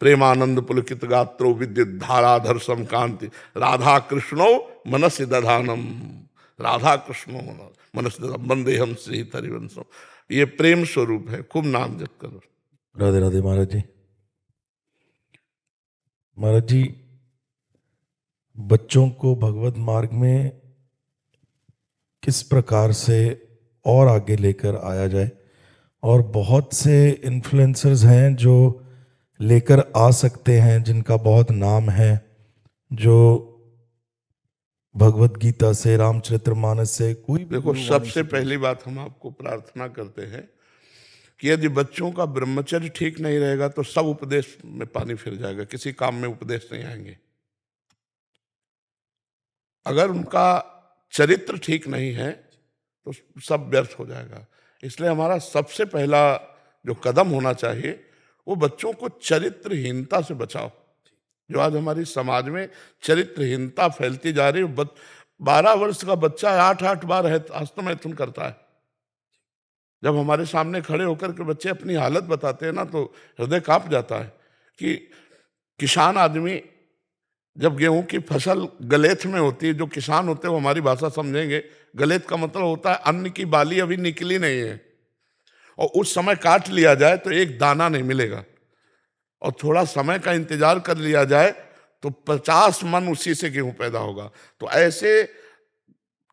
S3: प्रेमानंद पुलकित गात्रो विद्युत धाराधर सम कांति राधा कृष्णो मनसि दधानम। राधा कृष्णो मनसि दधानम वंदे हम श्री हरिवंशम। ये प्रेम स्वरूप है। खूब नाम जप करो।
S7: राधे राधे महाराज जी। महाराज जी, बच्चों को भगवत मार्ग में किस प्रकार से और आगे लेकर आया जाए, और बहुत से इन्फ्लुएंसर्स हैं जो लेकर आ सकते हैं, जिनका बहुत नाम है, जो भगवत गीता से, रामचरितमानस से कोई।
S3: देखो, सबसे पहली बात हम आपको प्रार्थना करते हैं कि यदि बच्चों का ब्रह्मचर्य ठीक नहीं रहेगा तो सब उपदेश में पानी फिर जाएगा, किसी काम में उपदेश नहीं आएंगे। अगर उनका चरित्र ठीक नहीं है तो सब व्यर्थ हो जाएगा। इसलिए हमारा सबसे पहला जो कदम होना चाहिए वो बच्चों को चरित्रहीनता से बचाओ। जो आज हमारी समाज में चरित्रहीनता फैलती जा रही है। 12 वर्ष का बच्चा 8 बार हस्तमैथुन करता है। जब हमारे सामने खड़े होकर के बच्चे अपनी हालत बताते हैं ना तो हृदय कांप जाता है कि किसान आदमी जब गेहूं की फसल गलेथ में होती है, जो किसान होते हैं वो हमारी भाषा समझेंगे, गलेथ का मतलब होता है अन्न की बाली अभी निकली नहीं है और उस समय काट लिया जाए तो एक दाना नहीं मिलेगा, और थोड़ा समय का इंतजार कर लिया जाए तो 50 मन उसी से गेहूं पैदा होगा। तो ऐसे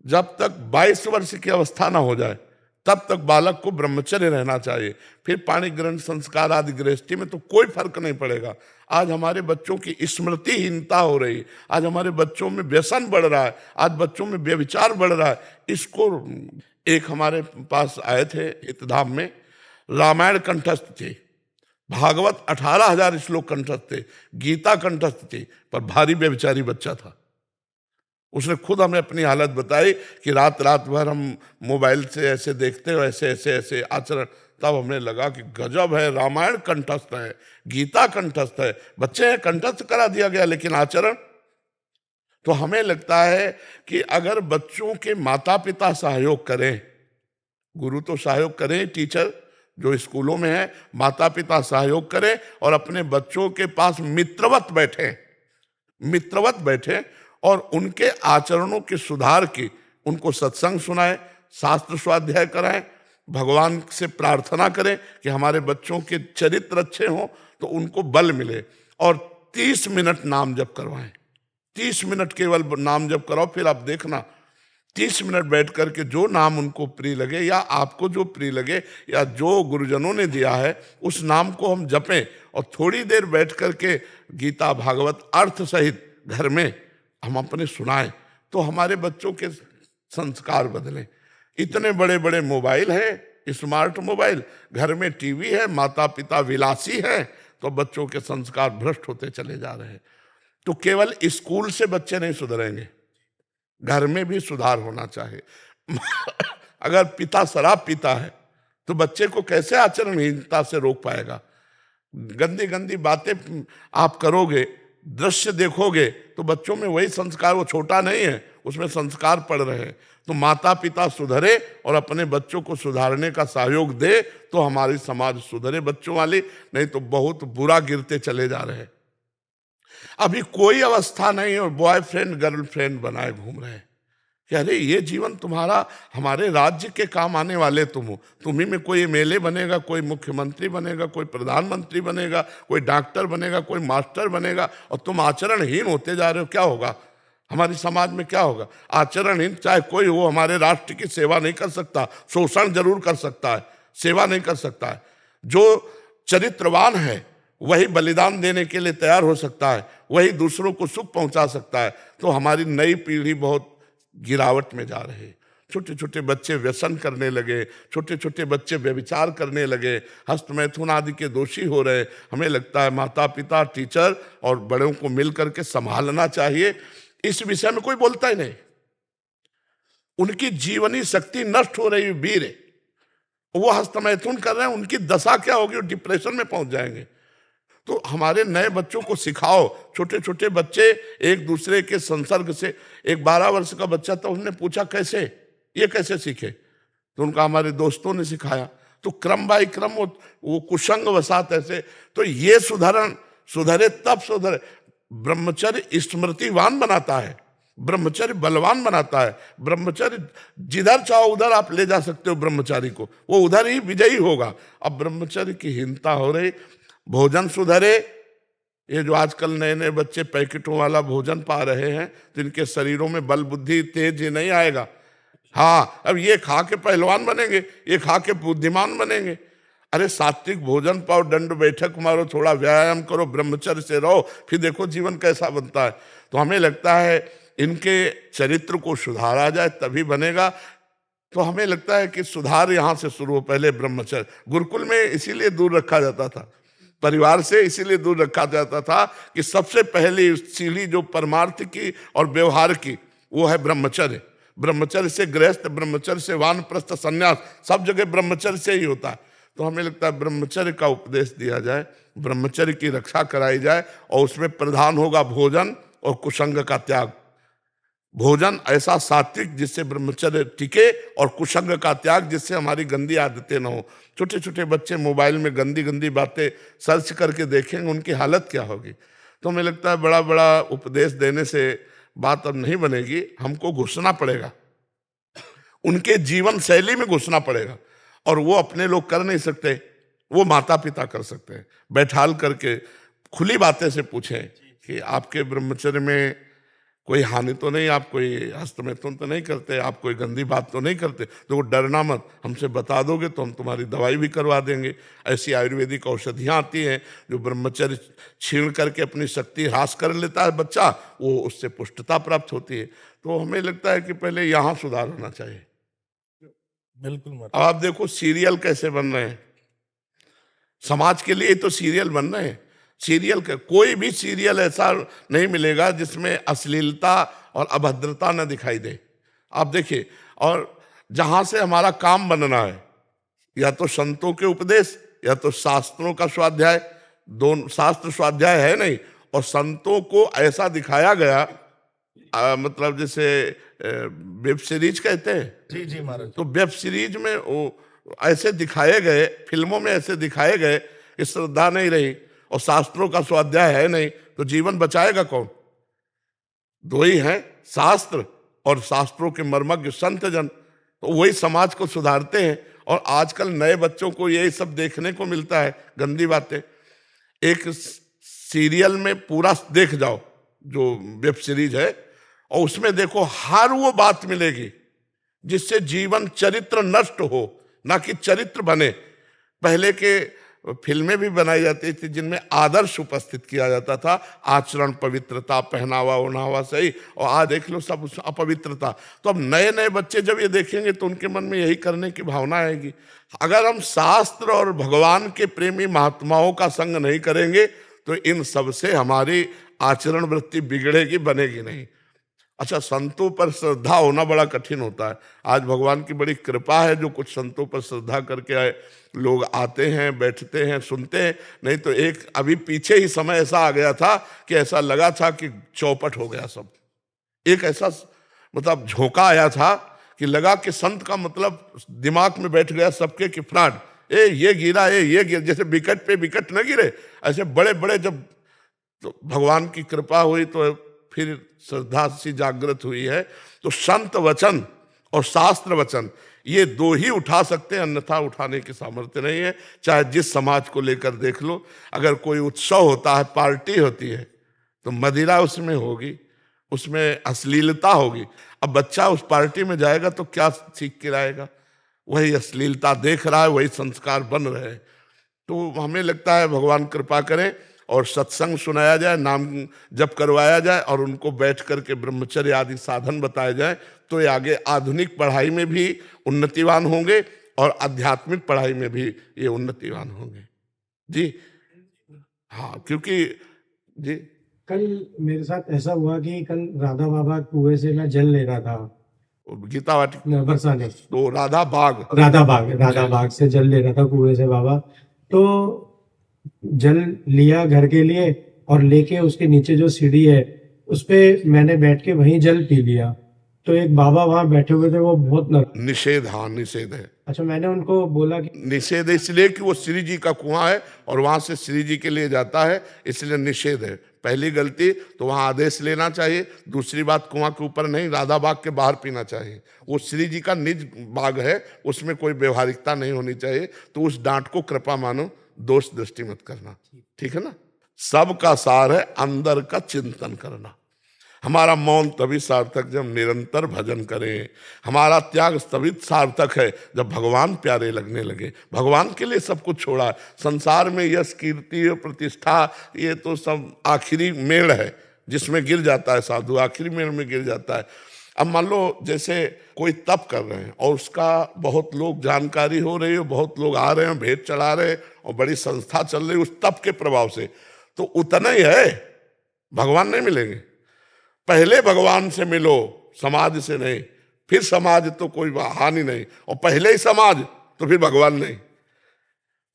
S3: जब तक 22 वर्ष की अवस्था ना हो जाए तब तक बालक को ब्रह्मचर्य रहना चाहिए। फिर पाणी ग्रहण संस्कार आदि गृहस्थी में तो कोई फर्क नहीं पड़ेगा। आज हमारे बच्चों की स्मृतिहीनता हो रही, आज हमारे बच्चों में व्यसन बढ़ रहा है, आज बच्चों में व्यभिचार बढ़ रहा है। इसको एक हमारे पास आए थे हितधाम में, रामायण कंठस्थ थे, भागवत 18,000 श्लोक कंठस्थ थे, गीता कंठस्थ थी, पर भारी व्यभिचारी बच्चा था। उसने खुद हमें अपनी हालत बताई कि रात रात भर हम मोबाइल से ऐसे देखते हो, ऐसे ऐसे ऐसे आचरण। तब हमें लगा कि गजब है, रामायण कंठस्थ है, गीता कंठस्थ है, बच्चे हैं कंठस्थ करा दिया गया, लेकिन आचरण। तो हमें लगता है कि अगर बच्चों के माता पिता सहयोग करें, गुरु तो सहयोग करें, टीचर जो स्कूलों में है, माता पिता सहयोग करें और अपने बच्चों के पास मित्रवत बैठे और उनके आचरणों के सुधार की उनको सत्संग सुनाएं, शास्त्र स्वाध्याय कराएं, भगवान से प्रार्थना करें कि हमारे बच्चों के चरित्र अच्छे हों तो उनको बल मिले। और 30 मिनट नाम जप करवाएं, 30 मिनट केवल नाम जप कराओ। फिर आप देखना 30 मिनट बैठ करके जो नाम उनको प्रिय लगे या आपको जो प्रिय लगे या जो गुरुजनों ने दिया है उस नाम को हम जपें और थोड़ी देर बैठ करके गीता भागवत अर्थ सहित घर में हम अपने सुनाएं, तो हमारे बच्चों के संस्कार बदलें। इतने बड़े बड़े मोबाइल हैं, स्मार्ट मोबाइल, घर में टीवी है, माता पिता विलासी हैं, तो बच्चों के संस्कार भ्रष्ट होते चले जा रहे हैं। तो केवल स्कूल से बच्चे नहीं सुधरेंगे, घर में भी सुधार होना चाहिए। अगर पिता शराब पीता है तो बच्चे को कैसे आचरणहीनता से रोक पाएगा? गंदी गंदी बातें आप करोगे, दृश्य देखोगे तो बच्चों में वही संस्कार, वो छोटा नहीं है, उसमें संस्कार पड़ रहे हैं। तो माता पिता सुधरे और अपने बच्चों को सुधारने का सहयोग दे तो हमारी समाज सुधरे बच्चों वाली, नहीं तो बहुत बुरा गिरते चले जा रहे हैं। अभी कोई अवस्था नहीं और बॉयफ्रेंड गर्लफ्रेंड बनाए घूम रहे हैं कि अरे ये जीवन तुम्हारा, हमारे राज्य के काम आने वाले तुम हो, तुम्ही में कोई एमएलए बनेगा, कोई मुख्यमंत्री बनेगा, कोई प्रधानमंत्री बनेगा, कोई डॉक्टर बनेगा, कोई मास्टर बनेगा, और तुम आचरणहीन होते जा रहे हो। क्या होगा हमारी समाज में? क्या होगा? आचरणहीन चाहे कोई हो, हमारे राष्ट्र की सेवा नहीं कर सकता, शोषण जरूर कर सकता है, सेवा नहीं कर सकता है। जो चरित्रवान है वही बलिदान देने के लिए तैयार हो सकता है, वही दूसरों को सुख पहुंचा सकता है। तो हमारी नई पीढ़ी बहुत गिरावट में जा रहे हैं। छोटे छोटे बच्चे व्यसन करने लगे, छोटे छोटे बच्चे व्यभिचार करने लगे, हस्तमैथुन आदि के दोषी हो रहे। हमें लगता है माता पिता, टीचर और बड़ों को मिल करके संभालना चाहिए। इस विषय में कोई बोलता ही नहीं। उनकी जीवनी शक्ति नष्ट हो रही, वीर है, वो हस्तमैथुन कर रहे हैं, उनकी दशा क्या होगी? वो डिप्रेशन में पहुंच जाएंगे। तो हमारे नए बच्चों को सिखाओ। छोटे छोटे बच्चे एक दूसरे के संसर्ग से, एक 12 वर्ष का बच्चा था, उसने पूछा कैसे, ये कैसे सीखे? तो उनका हमारे दोस्तों ने सिखाया। तो क्रम बाई क्रम वो कुसंग वसात ऐसे। तो ये सुधरे तब सुधरे। ब्रह्मचर्य स्मृतिवान बनाता है, ब्रह्मचर्य बलवान बनाता है। ब्रह्मचर्य जिधर चाहो उधर आप ले जा सकते हो ब्रह्मचारी को, वो उधर ही विजयी होगा। अब ब्रह्मचर्य की हीनता हो रही। भोजन सुधरे। ये जो आजकल नए नए बच्चे पैकेटों वाला भोजन पा रहे हैं तो इनके शरीरों में बल बुद्धि तेज नहीं आएगा। हाँ, अब ये खा के पहलवान बनेंगे, ये खा के बुद्धिमान बनेंगे। अरे सात्विक भोजन पाओ, दंड बैठक मारो, थोड़ा व्यायाम करो, ब्रह्मचर्य से रहो, फिर देखो जीवन कैसा बनता है। तो हमें लगता है इनके चरित्र को सुधारा जाए तभी बनेगा। तो हमें लगता है कि सुधार यहाँ से शुरू हो। पहले ब्रह्मचर्य गुरुकुल में इसीलिए दूर रखा जाता था, परिवार से इसीलिए दूर रखा जाता था कि सबसे पहली सीढ़ी जो परमार्थ की और व्यवहार की, वो है ब्रह्मचर्य। ब्रह्मचर्य से गृहस्थ, ब्रह्मचर्य से वानप्रस्थ, संन्यास, सब जगह ब्रह्मचर्य से ही होता है। तो हमें लगता है ब्रह्मचर्य का उपदेश दिया जाए, ब्रह्मचर्य की रक्षा कराई जाए, और उसमें प्रधान होगा भोजन और कुसंग का त्याग। भोजन ऐसा सात्विक जिससे ब्रह्मचर्य टिके, और कुसंग का त्याग जिससे हमारी गंदी आदतें न हो। छोटे छोटे बच्चे मोबाइल में गंदी गंदी बातें सर्च करके देखेंगे, उनकी हालत क्या होगी। तो हमें लगता है बड़ा बड़ा उपदेश देने से बात अब नहीं बनेगी, हमको घुसना पड़ेगा, उनके जीवन शैली में घुसना पड़ेगा। और वो अपने लोग कर नहीं सकते, वो माता पिता कर सकते हैं। बैठाल करके खुली बातें से पूछें कि आपके ब्रह्मचर्य में कोई हानि तो नहीं, आप कोई हस्तमैथुन तो नहीं करते, आप कोई गंदी बात तो नहीं करते, तो वो डरना मत, हमसे बता दोगे तो हम तुम्हारी दवाई भी करवा देंगे। ऐसी आयुर्वेदिक औषधियाँ आती हैं जो ब्रह्मचर्य छीण करके अपनी शक्ति ह्रास कर लेता है बच्चा, वो उससे पुष्टता प्राप्त होती है। तो हमें लगता है कि पहले यहाँ सुधार होना चाहिए।
S7: बिल्कुल महाराज।
S3: अब आप देखो सीरियल कैसे बन रहे हैं, समाज के लिए तो सीरियल बन रहे हैं। सीरियल का कोई भी सीरियल ऐसा नहीं मिलेगा जिसमें अश्लीलता और अभद्रता न दिखाई दे। आप देखिए, और जहां से हमारा काम बनना है, या तो संतों के उपदेश या तो शास्त्रों का स्वाध्याय, दोनों शास्त्र स्वाध्याय है नहीं, और संतों को ऐसा दिखाया गया, मतलब जैसे वेब सीरीज कहते हैं,
S7: जी जी महाराज।
S3: तो वेब सीरीज में वो ऐसे दिखाए गए, फिल्मों में ऐसे दिखाए गए कि श्रद्धा नहीं रही, और शास्त्रों का स्वाध्याय है नहीं, तो जीवन बचाएगा कौन। दो ही हैं, शास्त्र और शास्त्रों के मर्मज्ञ संत जन, तो वही समाज को सुधारते हैं। और आजकल नए बच्चों को यही सब देखने को मिलता है, गंदी बातें। एक सीरियल में पूरा देख जाओ जो वेब सीरीज है, और उसमें देखो हर वो बात मिलेगी जिससे जीवन चरित्र नष्ट हो, ना कि चरित्र बने। पहले के फिल्में भी बनाई जाती थी जिनमें आदर्श उपस्थित किया जाता था, आचरण, पवित्रता, पहनावा ओढ़ावा सही, और आज देख लो सब अपवित्रता। तो अब नए नए बच्चे जब ये देखेंगे तो उनके मन में यही करने की भावना आएगी। अगर हम शास्त्र और भगवान के प्रेमी महात्माओं का संग नहीं करेंगे तो इन सब से हमारी आचरण वृत्ति बिगड़ेगी, बनेगी नहीं। अच्छा, संतों पर श्रद्धा होना बड़ा कठिन होता है। आज भगवान की बड़ी कृपा है, जो कुछ संतों पर श्रद्धा करके आए लोग आते हैं, बैठते हैं, सुनते हैं। नहीं तो एक अभी पीछे ही समय ऐसा आ गया था कि ऐसा लगा था कि चौपट हो गया सब। एक ऐसा मतलब झोंका आया था कि लगा कि संत का मतलब दिमाग में बैठ गया सबके कि फ्रॉड, ये गिरा, ये गिरा, जैसे विकेट पे विकेट न गिरे, ऐसे बड़े बड़े। जब तो भगवान की कृपा हुई तो फिर श्रद्धा सी जागृत हुई है। तो संत वचन और शास्त्र वचन ये दो ही उठा सकते हैं, अन्यथा उठाने की सामर्थ्य नहीं है। चाहे जिस समाज को लेकर देख लो, अगर कोई उत्सव होता है, पार्टी होती है, तो मदिरा उसमें होगी, उसमें अश्लीलता होगी। अब बच्चा उस पार्टी में जाएगा तो क्या सीख के आएगा? वही अश्लीलता देख रहा है, वही संस्कार बन रहे हैं। तो हमें लगता है भगवान कृपा करें और सत्संग सुनाया जाए, नाम जप करवाया जाए, और उनको बैठ करके ब्रह्मचर्य आदि साधन बताए जाए, तो ये आगे आधुनिक पढ़ाई में भी उन्नतिवान होंगे और आध्यात्मिक पढ़ाई में भी ये उन्नतिवान होंगे। जी हाँ, क्योंकि जी
S8: कल मेरे साथ ऐसा हुआ कि कल राधा बाबा कुएं से मैं जल ले रहा था,
S3: गीता वाटिका
S8: बरसाने,
S3: तो राधा
S8: बाग से जल ले रहा था कुएं से बाबा। तो जल लिया घर के लिए, और लेके उसके नीचे जो सीढ़ी है उस पे मैंने बैठ के वहीं जल पी लिया। तो एक बाबा वहां बैठे हुए थे, वो बहुत
S3: निषेध, हाँ निषेध है।
S8: अच्छा, मैंने उनको बोला कि
S3: निषेध है इसलिए कि वो श्री जी का कुआं है और वहां से श्री जी के लिए जाता है, इसलिए निषेध है। पहली गलती तो वहां आदेश लेना चाहिए। दूसरी बात, कुआं के ऊपर नहीं, राधा बाग के बाहर पीना चाहिए। वो श्री जी का निज बाग है, उसमें कोई व्यवहारिकता नहीं होनी चाहिए। तो उस डांट को कृपा मानो, दोष दृष्टि मत करना, ठीक है ना। सबका सार है अंदर का चिंतन करना। हमारा मौन तभी सार्थक जब निरंतर भजन करें। हमारा त्याग तभी सार्थक है जब भगवान प्यारे लगने लगे। भगवान के लिए सब कुछ छोड़ा है। संसार में यश, कीर्ति और प्रतिष्ठा ये तो सब आखिरी मेड़ है जिसमें गिर जाता है साधु, आखिरी मेड़ में गिर जाता है। अब मान लो जैसे कोई तप कर रहे हैं और उसका बहुत लोग जानकारी हो रही है, बहुत लोग आ रहे हैं, भेंट चढ़ा रहे हैं और बड़ी संस्था चल रही है उस तप के प्रभाव से, तो उतना ही है, भगवान नहीं मिलेंगे। पहले भगवान से मिलो समाज से नहीं, फिर समाज तो कोई हानि नहीं, और पहले ही समाज तो फिर भगवान नहीं।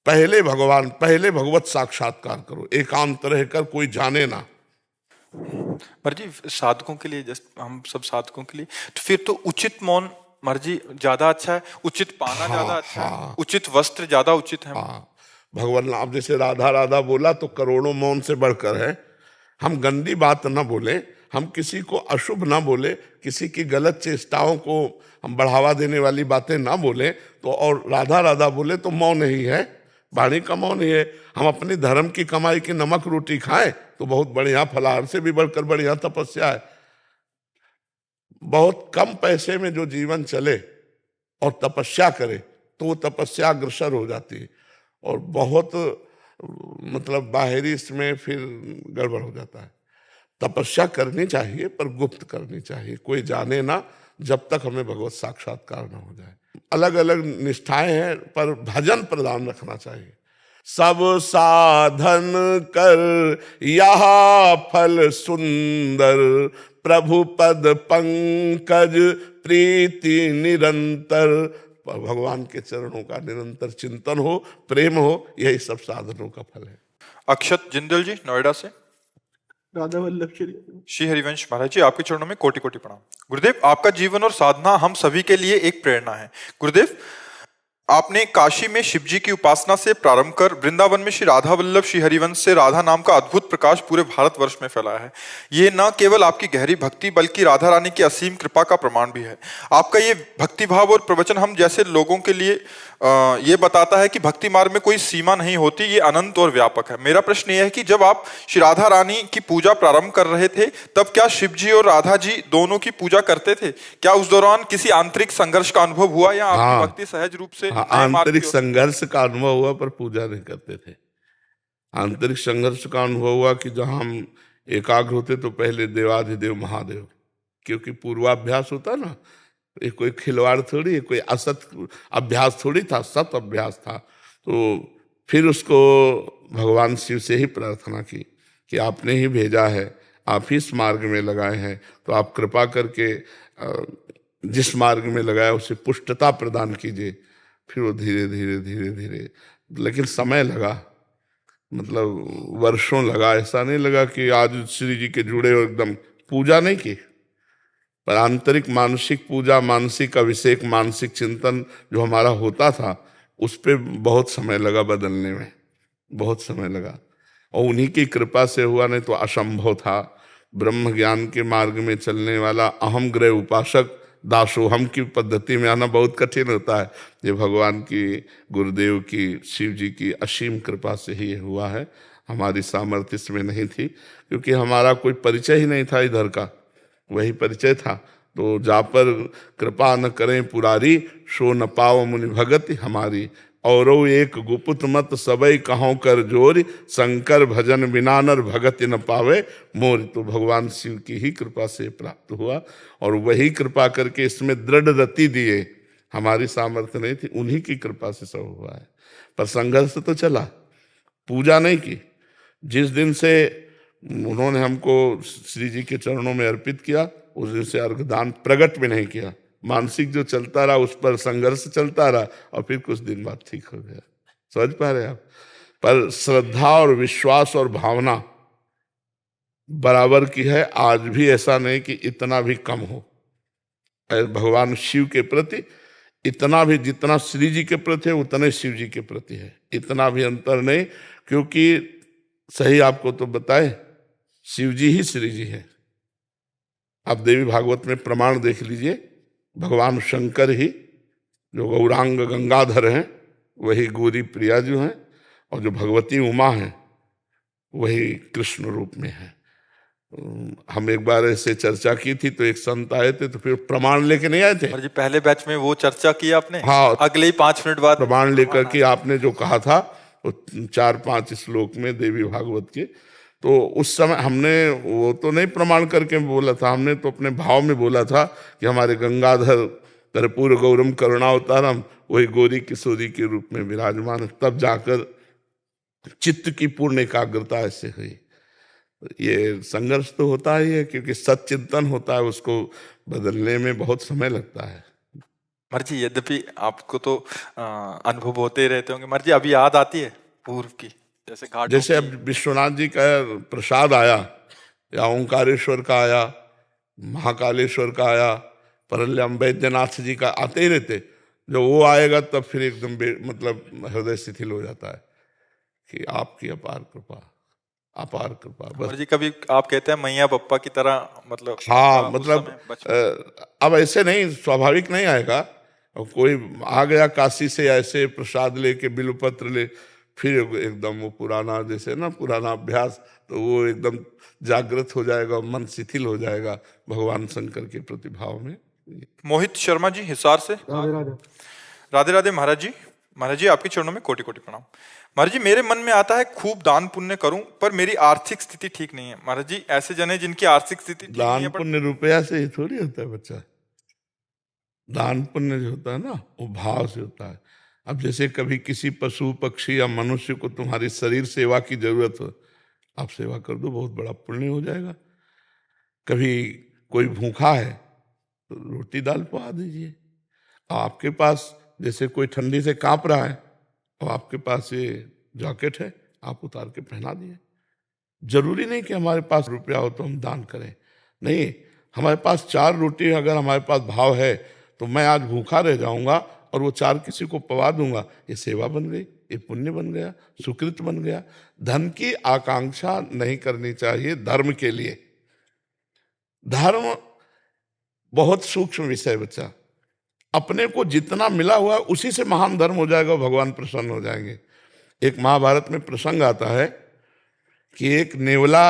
S3: पहले भगवान, पहले भगवत साक्षात्कार करो, एकांत रहकर, कोई जाने ना।
S1: महाराज जी साधकों के लिए, जैसे हम सब साधकों के लिए, तो फिर तो उचित मौन महाराज जी ज्यादा अच्छा है, उचित पाना ज्यादा अच्छा है, उचित वस्त्र ज्यादा उचित है।
S3: भगवान नाम जैसे राधा राधा बोला तो करोड़ों मौन से बढ़कर है। हम गंदी बात ना बोले, हम किसी को अशुभ ना बोले, किसी की गलत चेष्टाओं को हम बढ़ावा देने वाली बातें ना बोले, तो और राधा राधा बोले तो मौन ही है, वाणी का मौन ही है। हम अपने धर्म की कमाई की नमक रोटी खाएं तो बहुत बढ़िया, फलाहार से भी बढ़कर बढ़िया तपस्या है। बहुत कम पैसे में जो जीवन चले और तपस्या करे तो वो तपस्या अग्रसर हो जाती है, और बहुत मतलब बाहरी इसमें फिर गड़बड़ हो जाता है। तपस्या करनी चाहिए पर गुप्त करनी चाहिए, कोई जाने ना, जब तक हमें भगवत साक्षात्कार ना हो जाए। अलग अलग निष्ठाएं हैं पर भजन प्रदान रखना चाहिए। सब साधन कर यह फल सुंदर, प्रभु पद पंकज प्रीति निरंतर। भगवान के चरणों का निरंतर चिंतन हो, प्रेम हो, यही सब साधनों का फल है।
S1: अक्षत जिंदल जी नोएडा से।
S4: राधा वल्लभ
S1: श्री हरिवंश महाराज जी आपके चरणों में कोटि कोटि प्रणाम। गुरुदेव आपका जीवन और साधना हम सभी के लिए एक प्रेरणा है। गुरुदेव आपने काशी में शिव जी की उपासना से प्रारंभ कर वृंदावन में श्री राधा वल्लभ श्री हरिवंश से राधा नाम का अद्भुत प्रकाश पूरे भारतवर्ष में फैलाया है। ये न केवल आपकी गहरी भक्ति बल्कि राधा रानी की असीम कृपा का प्रमाण भी है। आपका ये भक्ति भाव और प्रवचन हम जैसे लोगों के लिए ये बताता है कि भक्ति मार्ग में कोई सीमा नहीं होती, ये अनंत और व्यापक है। मेरा प्रश्न यह है कि जब आप श्री राधा रानी की पूजा प्रारंभ कर रहे थे तब क्या शिव जी और राधा जी दोनों की पूजा करते थे? क्या उस दौरान किसी आंतरिक संघर्ष का अनुभव हुआ या आपकी भक्ति सहज रूप से
S3: आंतरिक संघर्ष का अनुभव हुआ पर पूजा नहीं करते थे। आंतरिक संघर्ष का अनुभव हुआ कि जहां हम एकाग्र होते तो पहले देवाधिदेव महादेव, क्योंकि पूर्वाभ्यास होता ना, ये कोई खिलवाड़ थोड़ी, ये कोई असत अभ्यास थोड़ी था, सत अभ्यास था। तो फिर उसको भगवान शिव से ही प्रार्थना की कि आपने ही भेजा है, आप ही इस मार्ग में लगाए हैं, तो आप कृपा करके जिस मार्ग में लगाया उसे पुष्टता प्रदान कीजिए। फिर वो धीरे धीरे धीरे धीरे, लेकिन समय लगा, मतलब वर्षों लगा। ऐसा नहीं लगा कि आज श्री जी के जुड़े हो एकदम। पूजा नहीं की पर आंतरिक मानसिक पूजा, मानसिक अभिषेक, मानसिक चिंतन जो हमारा होता था उस पर बहुत समय लगा बदलने में, बहुत समय लगा। और उन्हीं की कृपा से हुआ, नहीं तो असंभव था। ब्रह्म ज्ञान के मार्ग में चलने वाला अहम ग्रह उपासक दासोहम की पद्धति में आना बहुत कठिन होता है। ये भगवान की, गुरुदेव की, शिव जी की असीम कृपा से ही हुआ है। हमारी सामर्थ्य इसमें नहीं थी, क्योंकि हमारा कोई परिचय ही नहीं था इधर का, वही परिचय था। तो जा पर कृपा न करें पुरारी, सो न पाओ मुनि भगति हमारी। और एक गुपुत मत सबई कहों कर जोर, शंकर भजन बिना नर भगति न पावे मोर। तो भगवान शिव की ही कृपा से प्राप्त हुआ, और वही कृपा करके इसमें दृढ़ रति दिए। हमारी सामर्थ्य नहीं थी, उन्हीं की कृपा से सब हुआ है। पर संघर्ष तो चला, पूजा नहीं की। जिस दिन से उन्होंने हमको श्री जी के चरणों में अर्पित किया, उस दिन से अर्घदान प्रकट भी नहीं किया। मानसिक जो चलता रहा उस पर संघर्ष चलता रहा, और फिर कुछ दिन बाद ठीक हो गया। समझ पा रहे आप? पर श्रद्धा और विश्वास और भावना बराबर की है। आज भी ऐसा नहीं कि इतना भी कम हो भगवान शिव के प्रति। इतना भी जितना श्री जी के प्रति है उतना शिव जी के प्रति है, इतना भी अंतर नहीं। क्योंकि सही आपको तो बताए, शिव जी ही श्री जी है। आप देवी भागवत में प्रमाण देख लीजिए, भगवान शंकर ही जो गौरांग गंगाधर हैं वही गौरी प्रिया जो हैं, और जो भगवती उमा हैं वही कृष्ण रूप में है। हम एक बार ऐसे चर्चा की थी तो एक संत आए थे, तो फिर प्रमाण लेके नहीं आए थे।
S1: और जी पहले बैच में वो चर्चा की आपने?
S3: हाँ,
S1: अगले ही 5 मिनट बाद
S3: प्रमाण लेकर कि आपने जो कहा था वो 4-5 श्लोक में देवी भागवत के, तो उस समय हमने वो तो नहीं प्रमाण करके बोला था, हमने तो अपने भाव में बोला था कि हमारे गंगाधर कर्पूर गौरम करुणावतारम वही गौरी किशोरी के रूप में विराजमान है। तब जाकर चित्त की पूर्ण एकाग्रता ऐसे हुई। ये संघर्ष तो होता ही है, क्योंकि सच्चिंतन होता है, उसको बदलने में बहुत समय लगता है।
S1: महाराज जी, यद्यपि आपको तो अनुभव होते ही रहते होंगे, महाराज जी अभी याद आती है पूर्व की, जैसे घाटों
S3: जैसे
S1: की?
S3: अब विश्वनाथ जी का प्रसाद आया, या ओंकारेश्वर का आया, महाकालेश्वर का आया, परल्यम वैद्यनाथ जी का, आते ही रहते। जब वो आएगा तब फिर एकदम मतलब हृदय शिथिल हो जाता है कि आपकी अपार कृपा, अपार कृपा बस।
S1: महाराज जी कभी आप कहते हैं मैया पप्पा की तरह, मतलब
S3: हाँ,
S1: उस
S3: मतलब
S1: समय बचपन
S3: अब ऐसे नहीं, स्वाभाविक नहीं आएगा। अब कोई आ गया काशी से ऐसे प्रसाद लेके, बिल्वपत्र ले, फिर एकदम वो पुराना, जैसे ना पुराना अभ्यास, तो वो एकदम जागृत हो जाएगा, मन शिथिल हो जाएगा भगवान शंकर के प्रतिभाव में।
S1: मोहित शर्मा जी हिसार से।
S8: राधे राधे।
S1: राधे राधे महाराज जी। महाराज जी आपके चरणों में कोटि कोटि प्रणाम। महाराज जी मेरे मन में आता है खूब दान पुण्य करूं, पर मेरी आर्थिक स्थिति ठीक नहीं है। महाराज जी ऐसे जने जिनकी आर्थिक स्थिति ठीक नहीं
S3: दान
S1: है, पर
S3: पुण्य रुपया से ही थोड़ी होता है बच्चा। दान पुण्य जो होता है ना, वो भाव से होता है। अब जैसे कभी किसी पशु पक्षी या मनुष्य को तुम्हारी शरीर सेवा की जरूरत हो, आप सेवा कर दो, बहुत बड़ा पुण्य हो जाएगा। कभी कोई भूखा है तो रोटी दाल पवा दीजिए। आपके पास जैसे कोई ठंडी से कांप रहा है और आपके पास ये जैकेट है, आप उतार के पहना दिए। जरूरी नहीं कि हमारे पास रुपया हो तो हम दान करें, नहीं। हमारे पास 4 रोटी अगर हमारे पास भाव है, तो मैं आज भूखा रह जाऊंगा और वो 4 किसी को पवा दूंगा, ये सेवा बन गई, ये पुण्य बन गया, सुकृत बन गया। धन की आकांक्षा नहीं करनी चाहिए धर्म के लिए। धर्म बहुत सूक्ष्म विषय बच्चा। अपने को जितना मिला हुआ है उसी से महान धर्म हो जाएगा, भगवान प्रसन्न हो जाएंगे। एक महाभारत में प्रसंग आता है कि एक नेवला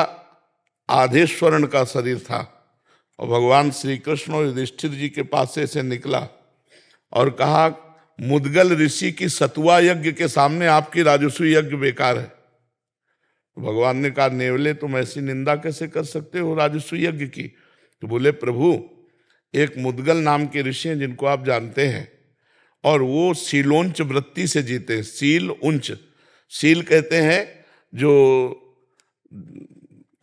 S3: आधे स्वर्ण का शरीर था, और भगवान श्री कृष्ण और युधिष्ठिर जी के पास से ऐसे निकला और कहा, मुदगल ऋषि की सतुआ यज्ञ के सामने आपकी राजस्व यज्ञ बेकार है। तो भगवान ने कहा, नेवले तुम ऐसी निंदा कैसे कर सकते हो राजस्व यज्ञ की? तो बोले, प्रभु एक मुदगल नाम के ऋषि हैं जिनको आप जानते हैं, और वो सीलोंच वृत्ति से जीते हैं। सील उंच, सील कहते हैं जो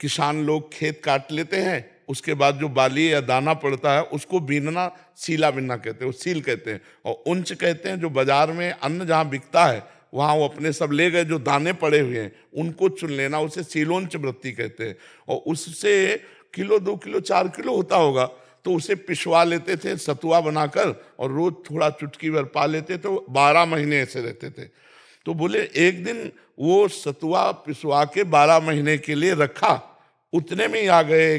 S3: किसान लोग खेत काट लेते हैं, उसके बाद जो बाली या दाना पड़ता है उसको बीनना, सीला बिनना कहते हैं, वो सील कहते हैं। और उंच कहते हैं जो बाजार में अन्न जहाँ बिकता है वहाँ वो अपने सब ले गए, जो दाने पड़े हुए हैं उनको चुन लेना, उसे सीलोंच वृत्ति कहते हैं। और उससे किलो 2 किलो 4 किलो होता होगा, तो उसे पिसवा लेते थे सतुआ बनाकर, और रोज थोड़ा चुटकी भर पा लेते, तो 12 महीने ऐसे रहते थे। तो बोले एक दिन वो सतुआ पिसवा के 12 महीने के लिए रखा, उतने में ही आ गए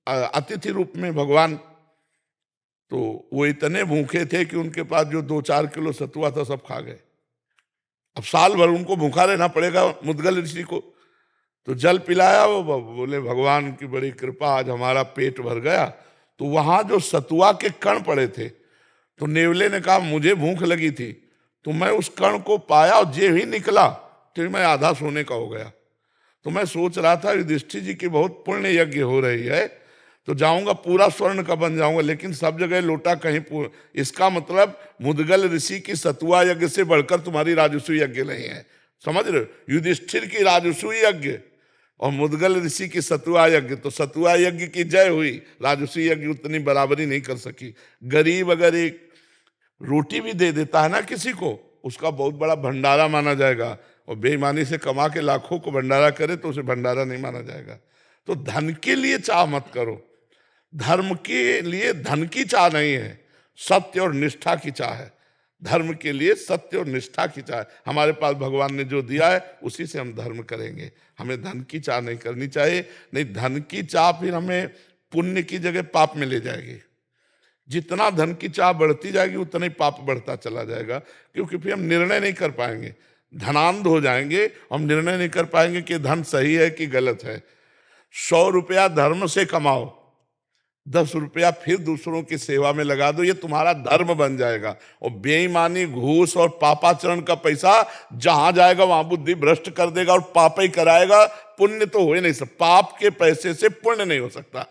S3: अतिथि रूप में भगवान। तो वो इतने भूखे थे कि उनके पास जो 2-4 किलो सतुआ था सब खा गए। अब साल भर उनको भूखा रहना पड़ेगा मुदगल ऋषि को। तो जल पिलाया, वो बोले भगवान की बड़ी कृपा, आज हमारा पेट भर गया। तो वहां जो सतुआ के कण पड़े थे, तो नेवले ने कहा मुझे भूख लगी थी, तो मैं उस कण को पाया और जे ही निकला तो मैं आधा सोने का हो गया। तो मैं सोच रहा था युधिष्ठिर जी की बहुत पुण्य यज्ञ हो रही है, तो जाऊंगा पूरा स्वर्ण का बन जाऊंगा, लेकिन सब जगह लोटा कहीं इसका मतलब मुदगल ऋषि की सतुआ यज्ञ से बढ़कर तुम्हारी राजस्व यज्ञ नहीं है। समझ रहे हो? युधिष्ठिर की राजस्व यज्ञ और मुदगल ऋषि की सतुआ यज्ञ, तो सतुआ यज्ञ की जय हुई, राजस्व यज्ञ उतनी बराबरी नहीं कर सकी। गरीब अगर एक रोटी भी दे देता है ना किसी को, उसका बहुत बड़ा भंडारा माना जाएगा, और बेईमानी से कमा के लाखों को भंडारा करे तो उसे भंडारा नहीं माना जाएगा। तो धन के लिए चाह मत करो, धर्म के लिए धन की चाह नहीं है, सत्य और निष्ठा की चाह है। धर्म के लिए सत्य और निष्ठा की चाह। हमारे पास भगवान ने जो दिया है उसी से हम धर्म करेंगे, हमें धन की चाह नहीं करनी चाहिए। नहीं, धन की चाह फिर हमें पुण्य की जगह पाप में ले जाएगी। जितना धन की चाह बढ़ती जाएगी उतना ही पाप बढ़ता चला जाएगा, क्योंकि फिर हम निर्णय नहीं कर पाएंगे, धनांध हो जाएंगे। हम निर्णय नहीं कर पाएंगे कि धन सही है कि गलत है। 100 रुपया धर्म से कमाओ, 10 रुपया फिर दूसरों की सेवा में लगा दो, ये तुम्हारा धर्म बन जाएगा। और बेईमानी, घूस और पापाचरण का पैसा जहां जाएगा वहां बुद्धि भ्रष्ट कर देगा और पाप ही कराएगा, पुण्य तो हो ही नहीं सकता। पाप के पैसे से पुण्य नहीं हो सकता।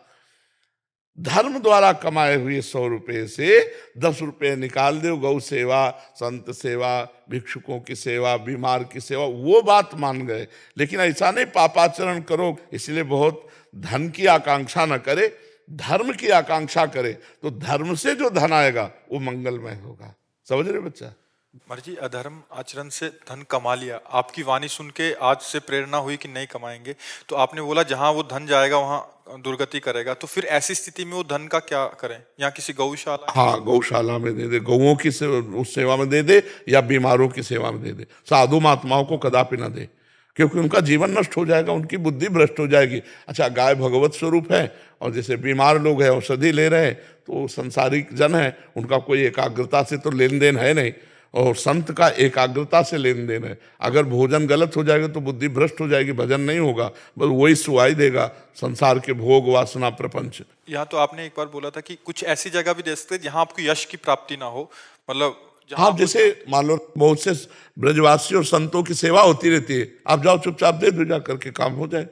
S3: धर्म द्वारा कमाए हुए 100 रुपये से 10 रुपये निकाल दो गौ सेवा, संत सेवा, भिक्षुकों की सेवा, बीमार की सेवा, वो बात मान गए। लेकिन ऐसा नहीं पापाचरण करो, इसलिए बहुत धन की आकांक्षा न करे, धर्म की आकांक्षा करे, तो धर्म से जो धन आएगा वो मंगलमय होगा। समझ रहे बच्चा?
S1: महाराज जी, अधर्म आचरण से धन कमा लिया, आपकी वाणी सुन के आज से प्रेरणा हुई कि नहीं कमाएंगे, तो आपने बोला जहां वो धन जाएगा वहां दुर्गति करेगा, तो फिर ऐसी स्थिति में वो धन का क्या करें? यहाँ किसी गौशाला?
S3: हाँ, गौशाला में दे दे, गौओं की उस सेवा में दे दे, या बीमारों की सेवा में दे दे। साधु महात्माओं को कदापि न दे, क्योंकि उनका जीवन नष्ट हो जाएगा, उनकी बुद्धि भ्रष्ट हो जाएगी। अच्छा, गाय भगवत स्वरूप है, और जैसे बीमार लोग हैं औषधि ले रहे हैं, तो संसारिक जन है, उनका कोई एकाग्रता से तो लेन देन है नहीं, और संत का एकाग्रता से लेन देन है। अगर भोजन गलत हो जाएगा तो बुद्धि भ्रष्ट हो जाएगी, भजन नहीं होगा, बस वही सुहाई देगा संसार के भोग वासना प्रपंच।
S1: यहाँ तो आपने एक बार बोला था कि कुछ ऐसी जगह भी दे सकते हैं जहाँ आपको यश की प्राप्ति ना हो, मतलब
S3: हाँ, जैसे मान लो बहुत से ब्रजवासी और संतों की सेवा होती रहती है, आप जाओ चुपचाप दे दो, जा करके काम हो जाए।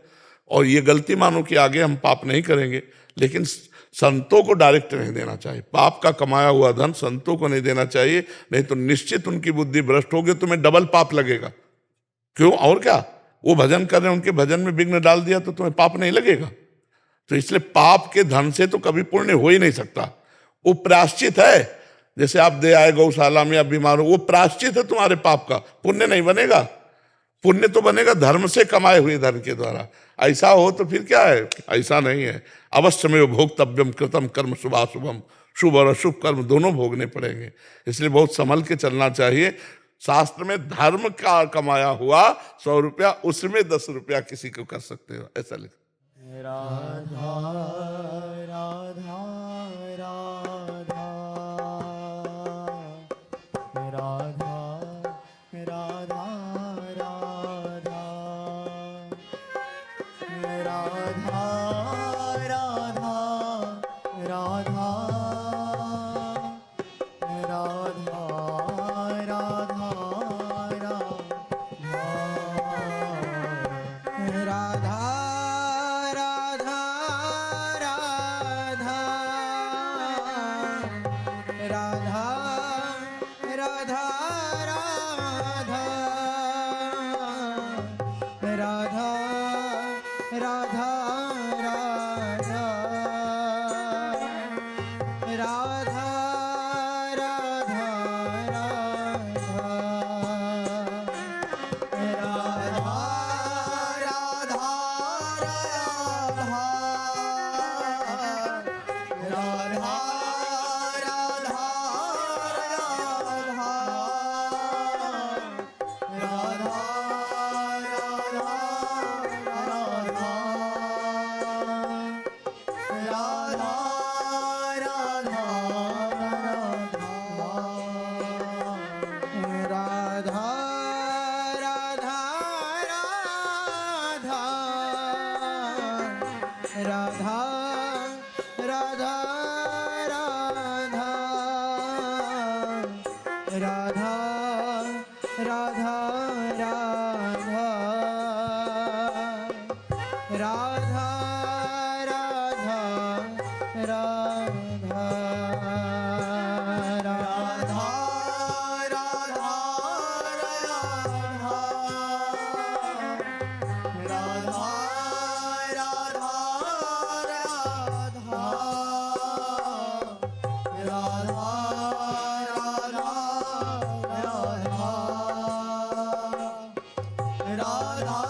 S3: और ये गलती मानो कि आगे हम पाप नहीं करेंगे, लेकिन संतों को डायरेक्ट नहीं देना चाहिए। पाप का कमाया हुआ धन संतों को नहीं देना चाहिए, नहीं तो निश्चित उनकी बुद्धि भ्रष्ट होगी, तुम्हें डबल पाप लगेगा। क्यों? और क्या, वो भजन कर रहे हैं, उनके भजन में विघ्न डाल दिया तो तुम्हें पाप नहीं लगेगा। तो इसलिए पाप के धन से तो कभी पुण्य हो ही नहीं सकता, वो प्रायश्चित है। जैसे आप दे आए गौशाला में, आप बीमार हो, वो प्रायश्चित है तुम्हारे पाप का, पुण्य नहीं बनेगा। पुण्य तो बनेगा धर्म से कमाए हुए धन के द्वारा। ऐसा हो तो फिर क्या है? ऐसा नहीं है। अवश्य में भोक्तव्यम कृतम कर्म शुभाशुभम, शुभ और अशुभ कर्म दोनों भोगने पड़ेंगे, इसलिए बहुत संभल के चलना चाहिए। शास्त्र में धर्म का कमाया हुआ 100 रुपया, उसमें 10 रुपया किसी को कर सकते हो, ऐसा लिखा।
S9: राधा राधा राधा राधा राधा राधा राधा राधा राधा राधा राधा राधा राधा राधा राधा राधा राधा